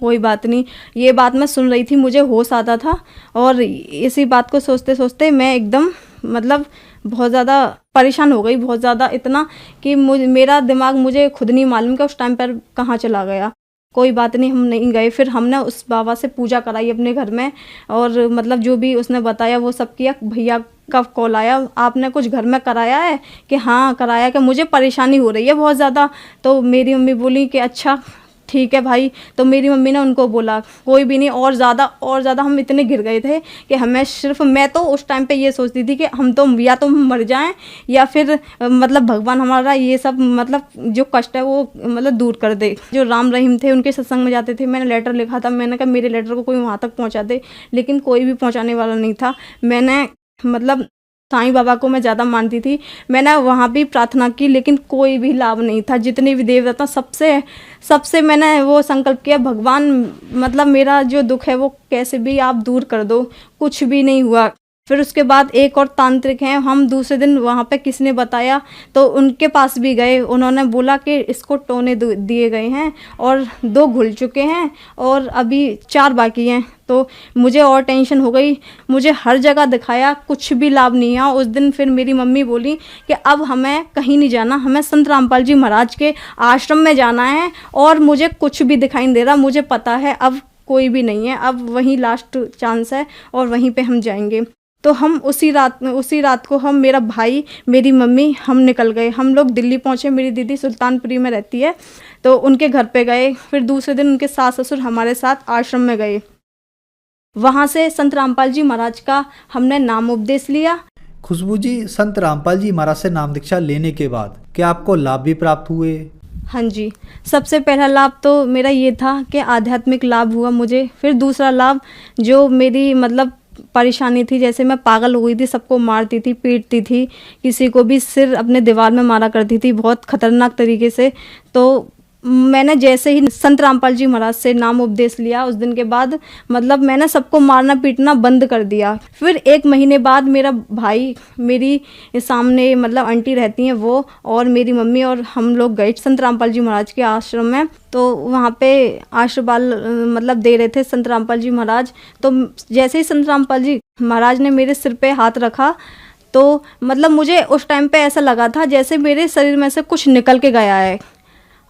कोई बात नहीं, ये बात मैं सुन रही थी, मुझे होश आता था, और इसी बात को सोचते सोचते मैं एकदम मतलब बहुत ज़्यादा परेशान हो गई, बहुत ज़्यादा, इतना कि मेरा दिमाग मुझे खुद नहीं मालूम कि उस टाइम पर कहाँ चला गया। कोई बात नहीं, हम नहीं गए। फिर हमने उस बाबा से पूजा कराई अपने घर में, और मतलब जो भी उसने बताया वो सब किया। भैया कब कॉल आया, आपने कुछ घर में कराया है? कि हाँ कराया, कि मुझे परेशानी हो रही है बहुत ज़्यादा। तो मेरी मम्मी बोली कि अच्छा ठीक है भाई। तो मेरी मम्मी ने उनको बोला कोई भी नहीं, और ज़्यादा हम इतने गिर गए थे कि हमें सिर्फ, मैं तो उस टाइम पे ये सोचती थी कि हम तो या तो हम मर जाएं या फिर मतलब भगवान हमारा ये सब मतलब जो कष्ट है वो मतलब दूर कर दे। जो राम रहीम थे उनके सत्संग में जाते थे, मैंने लेटर लिखा था, मैंने कहा मेरे लेटर को कोई वहाँ तक पहुँचा दे, लेकिन कोई भी पहुँचाने वाला नहीं था। मैंने मतलब साईं बाबा को मैं ज़्यादा मानती थी, मैंने वहाँ भी प्रार्थना की, लेकिन कोई भी लाभ नहीं था। जितने भी देवता सबसे मैंने वो संकल्प किया, भगवान मतलब मेरा जो दुख है वो कैसे भी आप दूर कर दो, कुछ भी नहीं हुआ। फिर उसके बाद एक और तांत्रिक हैं, हम दूसरे दिन वहाँ पे किसने बताया तो उनके पास भी गए, उन्होंने बोला कि इसको टोने दिए गए हैं और 2 घुल चुके हैं और अभी 4 बाकी हैं। तो मुझे और टेंशन हो गई, मुझे हर जगह दिखाया, कुछ भी लाभ नहीं है। उस दिन फिर मेरी मम्मी बोली कि अब हमें कहीं नहीं जाना, हमें संत रामपाल जी महाराज के आश्रम में जाना है और मुझे कुछ भी दिखाई नहीं दे रहा, मुझे पता है अब कोई भी नहीं है, अब वही लास्ट चांस है और वहीं पे हम जाएंगे। तो हम उसी रात को हम, मेरा भाई, मेरी मम्मी, हम निकल गए। हम लोग दिल्ली पहुँचे, मेरी दीदी सुल्तानपुरी में रहती है तो उनके घर पे गए। फिर दूसरे दिन उनके सास ससुर हमारे साथ आश्रम में गए। वहाँ से संत रामपाल जी महाराज का हमने नाम उपदेश लिया। खुशबू जी, संत रामपाल जी महाराज से नाम दीक्षा लेने के बाद क्या आपको लाभ भी प्राप्त हुए? हाँ जी, सबसे पहला लाभ तो मेरा ये था कि आध्यात्मिक लाभ हुआ मुझे। फिर दूसरा लाभ, जो मेरी मतलब परेशानी थी, जैसे मैं पागल हो गई थी, सबको मारती थी, पीटती थी, किसी को भी सिर अपने दीवार में मारा करती थी बहुत खतरनाक तरीके से। तो मैंने जैसे ही संत रामपाल जी महाराज से नाम उपदेश लिया, उस दिन के बाद मतलब मैंने सबको मारना पीटना बंद कर दिया। फिर 1 महीने बाद मेरा भाई, मेरी सामने मतलब आंटी रहती हैं वो, और मेरी मम्मी और हम लोग गए संत रामपाल जी महाराज के आश्रम में। तो वहाँ पे आशीर्वाद मतलब दे रहे थे संत रामपाल जी महाराज। तो जैसे ही संत रामपाल जी महाराज ने मेरे सिर पे हाथ रखा तो मतलब मुझे उस टाइम पे ऐसा लगा था जैसे मेरे शरीर में से कुछ निकल के गया है,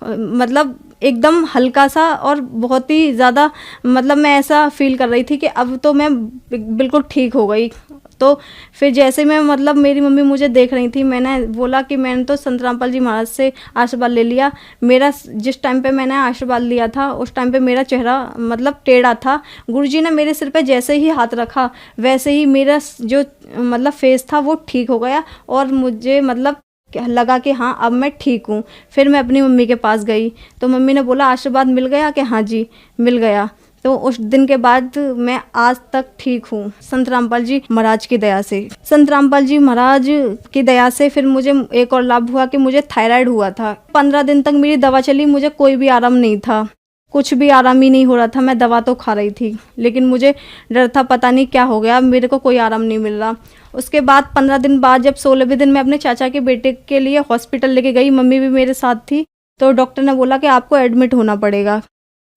मतलब एकदम हल्का सा, और बहुत ही ज़्यादा मतलब मैं ऐसा फील कर रही थी कि अब तो मैं बिल्कुल ठीक हो गई। तो फिर जैसे मैं मतलब मेरी मम्मी मुझे देख रही थी, मैंने बोला कि मैंने तो संत रामपाल जी महाराज से आशीर्वाद ले लिया। मेरा जिस टाइम पे मैंने आशीर्वाद लिया था उस टाइम पे मेरा चेहरा मतलब टेढ़ा था। गुरुजी ने मेरे सिर पे जैसे ही हाथ रखा वैसे ही मेरा जो मतलब फेस था वो ठीक हो गया और मुझे मतलब लगा कि हाँ अब मैं ठीक हूँ। फिर मैं अपनी मम्मी के पास गई तो मम्मी ने बोला आशीर्वाद मिल गया? कि हाँ जी मिल गया। तो उस दिन के बाद मैं आज तक ठीक हूँ संत रामपाल जी महाराज की दया से। संत रामपाल जी महाराज की दया से फिर मुझे एक और लाभ हुआ कि मुझे थायराइड हुआ था। 15 दिन तक मेरी दवा चली, मुझे कोई भी आराम नहीं था, कुछ भी आराम ही नहीं हो रहा था। मैं दवा तो खा रही थी लेकिन मुझे डर था, पता नहीं क्या हो गया, मेरे को कोई आराम नहीं मिल रहा। उसके बाद 15 दिन बाद जब 16वें दिन मैं अपने चाचा के बेटे के लिए हॉस्पिटल लेके गई, मम्मी भी मेरे साथ थी, तो डॉक्टर ने बोला कि आपको एडमिट होना पड़ेगा।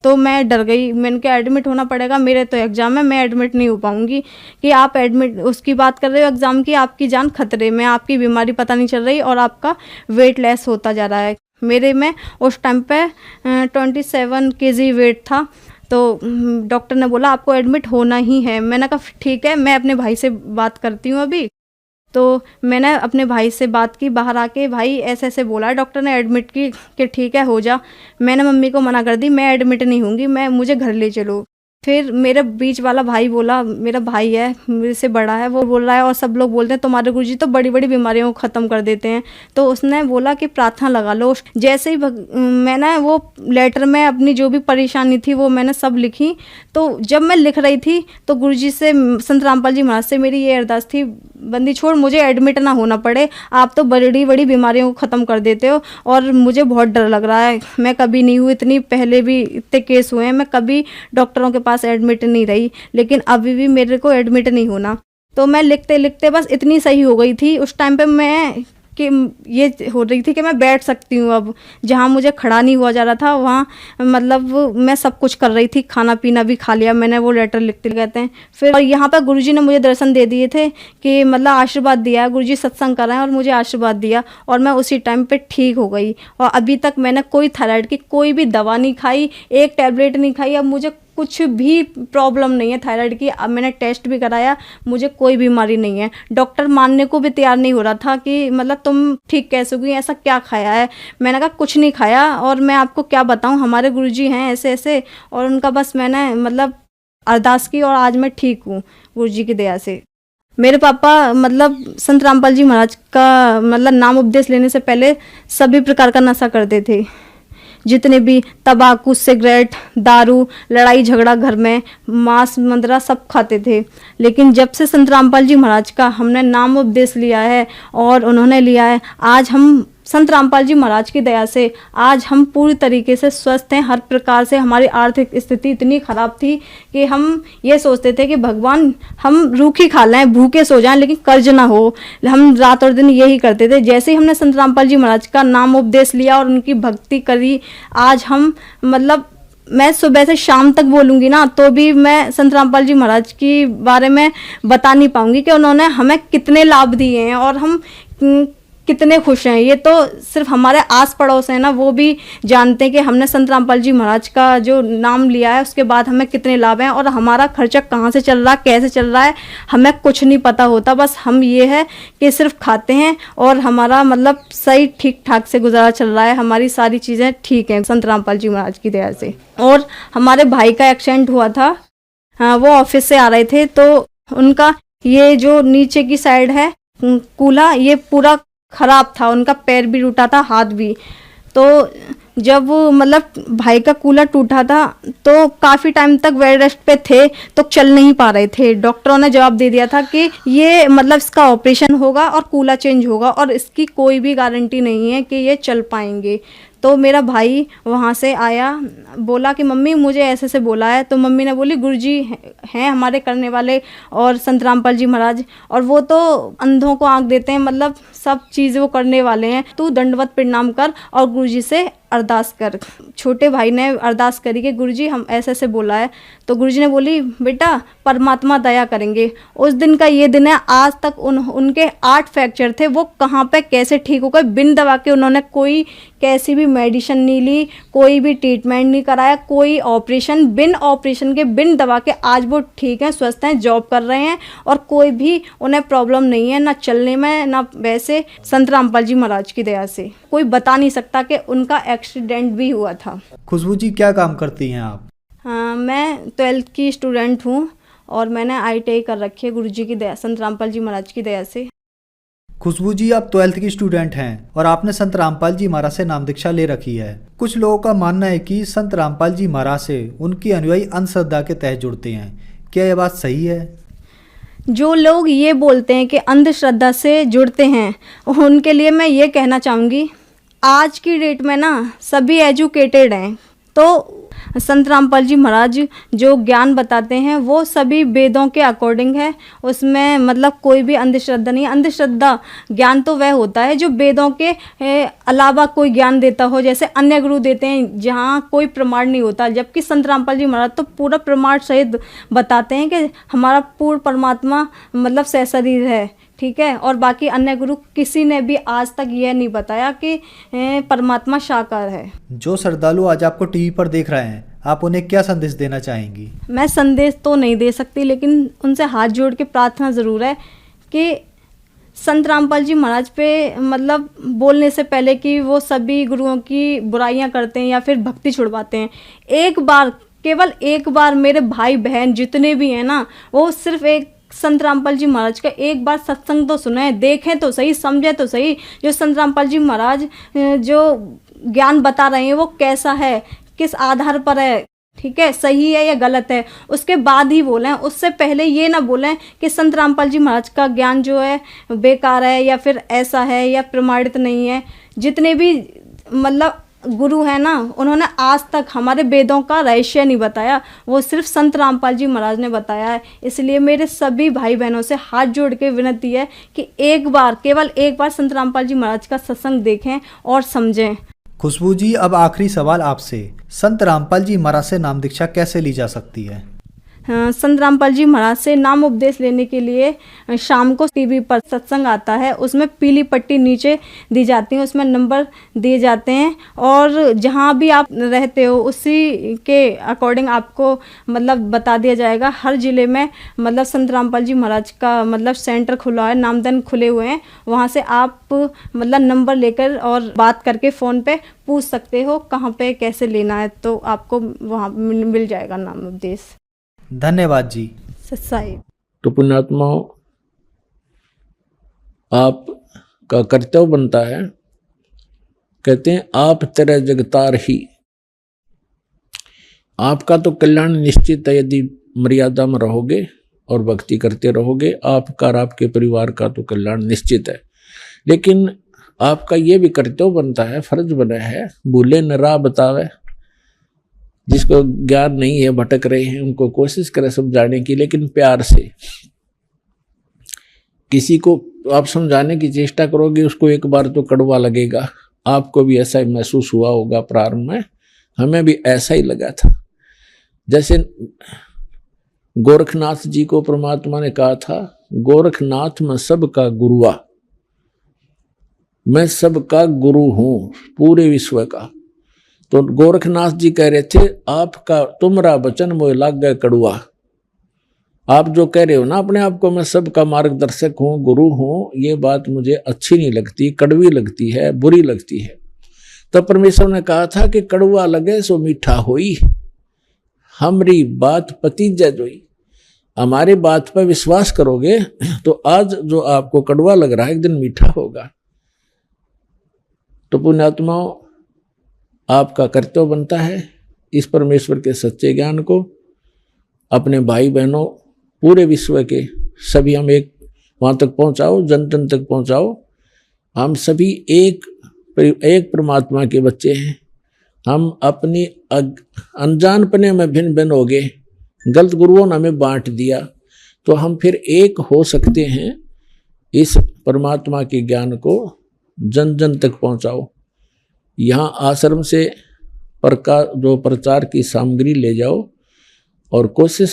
तो मैं डर गई, मैंने कहा एडमिट होना पड़ेगा, मेरे तो एग्ज़ाम है, मैं एडमिट नहीं हो पाऊंगी। कि आप एडमिट उसकी बात कर रहे हो एग्ज़ाम की, आपकी जान खतरे में, आपकी बीमारी पता नहीं चल रही और आपका वेट लेस होता जा रहा है। मेरे में उस टाइम पे 27 kg वेट था। तो डॉक्टर ने बोला आपको एडमिट होना ही है। मैंने कहा ठीक है, मैं अपने भाई से बात करती हूँ अभी। तो मैंने अपने भाई से बात की बाहर आके, भाई ऐसे ऐसे बोला है डॉक्टर ने एडमिट की कि ठीक है हो जा। मैंने मम्मी को मना कर दी, मैं एडमिट नहीं होंगी, मुझे घर ले चलो। फिर मेरे बीच वाला भाई बोला, मेरा भाई है मेरे से बड़ा है, वो बोल रहा है और सब लोग बोलते हैं तुम्हारे गुरुजी तो बड़ी बड़ी बीमारियों को ख़त्म कर देते हैं। तो उसने बोला कि प्रार्थना लगा लो। जैसे ही मैंने वो लेटर में अपनी जो भी परेशानी थी वो मैंने सब लिखी। तो जब मैं लिख रही थी तो गुरुजी से, संत रामपाल जी महाराज से मेरी ये अरदास थी, बंदी छोड़ मुझे एडमिट ना होना पड़े, आप तो बड़ी बड़ी बीमारियों को ख़त्म कर देते हो और मुझे बहुत डर लग रहा है। मैं कभी नहीं हुई, इतनी पहले भी इतने केस हुए हैं, मैं कभी डॉक्टरों के पास एडमिट नहीं रही, लेकिन अभी भी मेरे को एडमिट नहीं होना। तो मैं लिखते लिखते बस इतनी सही हो गई थी उस टाइम पे मैं कि ये हो रही थी कि मैं बैठ सकती हूँ। अब जहाँ मुझे खड़ा नहीं हुआ जा रहा था वहाँ मतलब मैं सब कुछ कर रही थी, खाना पीना भी खा लिया मैंने, वो लेटर लिखते कहते हैं। फिर और यहाँ पर गुरुजी ने मुझे दर्शन दे दिए थे कि मतलब आशीर्वाद दिया, गुरुजी सत्संग कर रहे हैं और मुझे आशीर्वाद दिया और मैं उसी टाइम पे ठीक हो गई। और अभी तक मैंने कोई थायराइड की कोई भी दवा नहीं खाई, एक टैबलेट नहीं खाई। अब मुझे कुछ भी प्रॉब्लम नहीं है थायराइड की। अब मैंने टेस्ट भी कराया, मुझे कोई बीमारी नहीं है। डॉक्टर मानने को भी तैयार नहीं हो रहा था कि मतलब तुम ठीक कैसे हुई, ऐसा क्या खाया है। मैंने कहा कुछ नहीं खाया, और मैं आपको क्या बताऊं, हमारे गुरुजी हैं ऐसे ऐसे, और उनका बस मैंने मतलब अरदास की और आज मैं ठीक हूँ गुरुजी की दया से। मेरे पापा मतलब संत रामपाल जी महाराज का मतलब नाम उपदेश लेने से पहले सभी प्रकार का नशा करते थे, जितने भी तंबाकू, सिगरेट, दारू, लड़ाई झगड़ा घर में, मांस मंदरा सब खाते थे। लेकिन जब से संत रामपाल जी महाराज का हमने नाम उपदेश लिया है और उन्होंने लिया है, आज हम संत रामपाल जी महाराज की दया से आज हम पूरी तरीके से स्वस्थ हैं। हर प्रकार से हमारी आर्थिक स्थिति इतनी ख़राब थी कि हम ये सोचते थे कि भगवान हम रूखी खा लें, भूखे सो जाएं, लेकिन कर्ज ना हो। हम रात और दिन यही करते थे। जैसे ही हमने संत रामपाल जी महाराज का नाम उपदेश लिया और उनकी भक्ति करी, आज हम मतलब मैं सुबह से शाम तक बोलूँगी ना तो भी मैं संत रामपाल जी महाराज के बारे में बता नहीं पाऊँगी कि उन्होंने हमें कितने लाभ दिए हैं और हम कितने खुश हैं। ये तो सिर्फ हमारे आस पड़ोस है ना, वो भी जानते हैं कि हमने संत रामपाल जी महाराज का जो नाम लिया है उसके बाद हमें कितने लाभ हैं, और हमारा खर्चा कहाँ से चल रहा है, कैसे चल रहा है, हमें कुछ नहीं पता होता। बस हम ये है कि सिर्फ खाते हैं और हमारा मतलब सही ठीक ठाक से गुजारा चल रहा है, हमारी सारी चीज़ें ठीक हैं संत रामपाल जी महाराज की दया से। और हमारे भाई का एक्सीडेंट हुआ था, वो ऑफिस से आ रहे थे, तो उनका ये जो नीचे की साइड है कूल्हा, ये पूरा खराब था, उनका पैर भी टूटा था, हाथ भी। तो जब मतलब भाई का कूल्हा टूटा था तो काफ़ी टाइम तक बेड रेस्ट पे थे, तो चल नहीं पा रहे थे। डॉक्टरों ने जवाब दे दिया था कि ये मतलब इसका ऑपरेशन होगा और कूल्हा चेंज होगा और इसकी कोई भी गारंटी नहीं है कि ये चल पाएंगे। तो मेरा भाई वहाँ से आया, बोला कि मम्मी मुझे ऐसे से बोला है। तो मम्मी ने बोली गुरुजी हैं हमारे करने वाले और संत रामपाल जी महाराज, और वो तो अंधों को आंख देते हैं, मतलब सब चीज़ वो करने वाले हैं। तू दंडवत प्रणाम कर और गुरुजी से अरदास कर। छोटे भाई ने अरदास करी कि गुरुजी हम ऐसे ऐसे बोला है। तो गुरुजी ने बोली बेटा परमात्मा दया करेंगे। उस दिन का ये दिन है, आज तक उनके 8 फ्रैक्चर थे, वो कहाँ पे कैसे ठीक हो गए बिन दवा के। उन्होंने कोई कैसी भी मेडिसिन नहीं ली, कोई भी ट्रीटमेंट नहीं कराया, कोई ऑपरेशन, बिन ऑपरेशन के बिन दवा के आज वो ठीक हैं, स्वस्थ हैं, जॉब कर रहे हैं और कोई भी उन्हें प्रॉब्लम नहीं है, ना चलने में ना वैसे। संत रामपाल जी महाराज की दया से कोई बता नहीं सकता कि उनका एक्सीडेंट भी हुआ था। खुशबू जी क्या काम करती हैं आप? हाँ, मैं 12th की स्टूडेंट हूँ और मैंने ITI कर रखी है गुरुजी की दया, संत रामपाल जी महाराज की दया से। खुशबू जी आप 12th की स्टूडेंट हैं और आपने संत रामपाल जी महाराज से नाम दीक्षा ले रखी है। कुछ लोगों का मानना है कि संत रामपाल जी महाराज से उनकी अनुयायी अंधश्रद्धा के तहत जुड़ते हैं, क्या यह बात सही है? जो लोग ये बोलते हैं कि अंधश्रद्धा से जुड़ते हैं, उनके लिए मैं ये कहना चाहूँगी, आज की डेट में ना सभी एजुकेटेड हैं, तो संत रामपाल जी महाराज जो ज्ञान बताते हैं वो सभी वेदों के अकॉर्डिंग है। उसमें मतलब कोई भी अंधश्रद्धा नहीं है। अंधश्रद्धा ज्ञान तो वह होता है जो वेदों के अलावा कोई ज्ञान देता हो, जैसे अन्य गुरु देते हैं जहाँ कोई प्रमाण नहीं होता। जबकि संत रामपाल जी महाराज तो पूरा प्रमाण सहित बताते हैं कि हमारा पूर्ण परमात्मा मतलब सहशरीर है, ठीक है। और बाकी अन्य गुरु किसी ने भी आज तक यह नहीं बताया कि परमात्मा साकार है। जो श्रद्धालु आज आपको टीवी पर देख रहे हैं, आप उन्हें क्या संदेश देना चाहेंगी? मैं संदेश तो नहीं दे सकती, लेकिन उनसे हाथ जोड़ के प्रार्थना ज़रूर है कि संत रामपाल जी महाराज पे मतलब बोलने से पहले कि वो सभी गुरुओं की बुराइयां करते हैं या फिर भक्ति छुड़वाते हैं, एक बार, केवल एक बार मेरे भाई बहन जितने भी हैं ना, वो सिर्फ एक संत रामपाल जी महाराज का एक बार सत्संग तो सुने, देखें तो सही, समझे तो सही, जो संत रामपाल जी महाराज जो ज्ञान बता रहे हैं वो कैसा है, किस आधार पर है, ठीक है, सही है या गलत है, उसके बाद ही बोलें। उससे पहले ये ना बोलें कि संत रामपाल जी महाराज का ज्ञान जो है बेकार है या फिर ऐसा है या प्रमाणित नहीं है। जितने भी मतलब गुरु है ना, उन्होंने आज तक हमारे वेदों का रहस्य नहीं बताया, वो सिर्फ संत रामपाल जी महाराज ने बताया है। इसलिए मेरे सभी भाई बहनों से हाथ जोड़ के विनती है कि एक बार, केवल एक बार संत रामपाल जी महाराज का सत्संग देखें और समझें। खुशबू जी अब आखिरी सवाल आपसे, संत रामपाल जी महाराज से नाम दीक्षा कैसे ली जा सकती है? संत रामपाल जी महाराज से नाम उपदेश लेने के लिए शाम को टीवी पर सत्संग आता है, उसमें पीली पट्टी नीचे दी जाती है, उसमें नंबर दिए जाते हैं और जहाँ भी आप रहते हो उसी के अकॉर्डिंग आपको मतलब बता दिया जाएगा। हर जिले में मतलब संत रामपाल जी महाराज का मतलब सेंटर खुला है, नामदन खुले हुए हैं, वहाँ से आप मतलब नंबर लेकर और बात करके फ़ोन पे पूछ सकते हो कहाँ पे कैसे लेना है, तो आपको वहाँ मिल जाएगा नाम उपदेश। धन्यवाद जी। सच्चाई। तो पुण्यात्माओं, आपका कर्तव्य बनता है, कहते हैं आप तेरे जगतार ही, आपका तो कल्याण निश्चित है यदि मर्यादा में रहोगे और भक्ति करते रहोगे, आपका और आपके परिवार का तो कल्याण निश्चित है। लेकिन आपका ये भी कर्तव्य बनता है, फर्ज बना है, भूले न राह बतावे, जिसको ज्ञान नहीं है, भटक रहे हैं, उनको कोशिश करें समझाने की, लेकिन प्यार से। किसी को आप समझाने की चेष्टा करोगे, उसको एक बार तो कड़वा लगेगा। आपको भी ऐसा ही महसूस हुआ होगा प्रारंभ में, हमें भी ऐसा ही लगा था। जैसे गोरखनाथ जी को परमात्मा ने कहा था, गोरखनाथ मैं सबका गुरुआ, मैं सबका गुरु हूं पूरे विश्व का। तो गोरखनाथ जी कह रहे थे, आपका तुमरा वचन मोह लाग गए कड़ुआ। आप जो कह रहे हो ना अपने आप को, मैं सबका मार्गदर्शक हूं, गुरु हूं, ये बात मुझे अच्छी नहीं लगती, कड़वी लगती है, बुरी लगती है। तो परमेश्वर ने कहा था कि कड़ुआ लगे सो मीठा होई, हमरी बात पतीजा जोई। हमारी बात पर विश्वास करोगे तो आज जो आपको कड़वा लग रहा है एक दिन मीठा होगा। तो पुण्यात्माओं, आपका कर्तव्य बनता है इस परमेश्वर के सच्चे ज्ञान को अपने भाई बहनों पूरे विश्व के सभी हम एक वहाँ तक पहुँचाओ, जन जन तक पहुँचाओ। हम सभी एक परमात्मा के बच्चे हैं। हम अपनी अनजानपने में भिन्न भिन्न हो गए, गलत गुरुओं ने हमें बांट दिया, तो हम फिर एक हो सकते हैं। इस परमात्मा के ज्ञान को जन जन तक पहुंचाओ। यहाँ आश्रम से जो प्रचार की सामग्री ले जाओ और कोशिश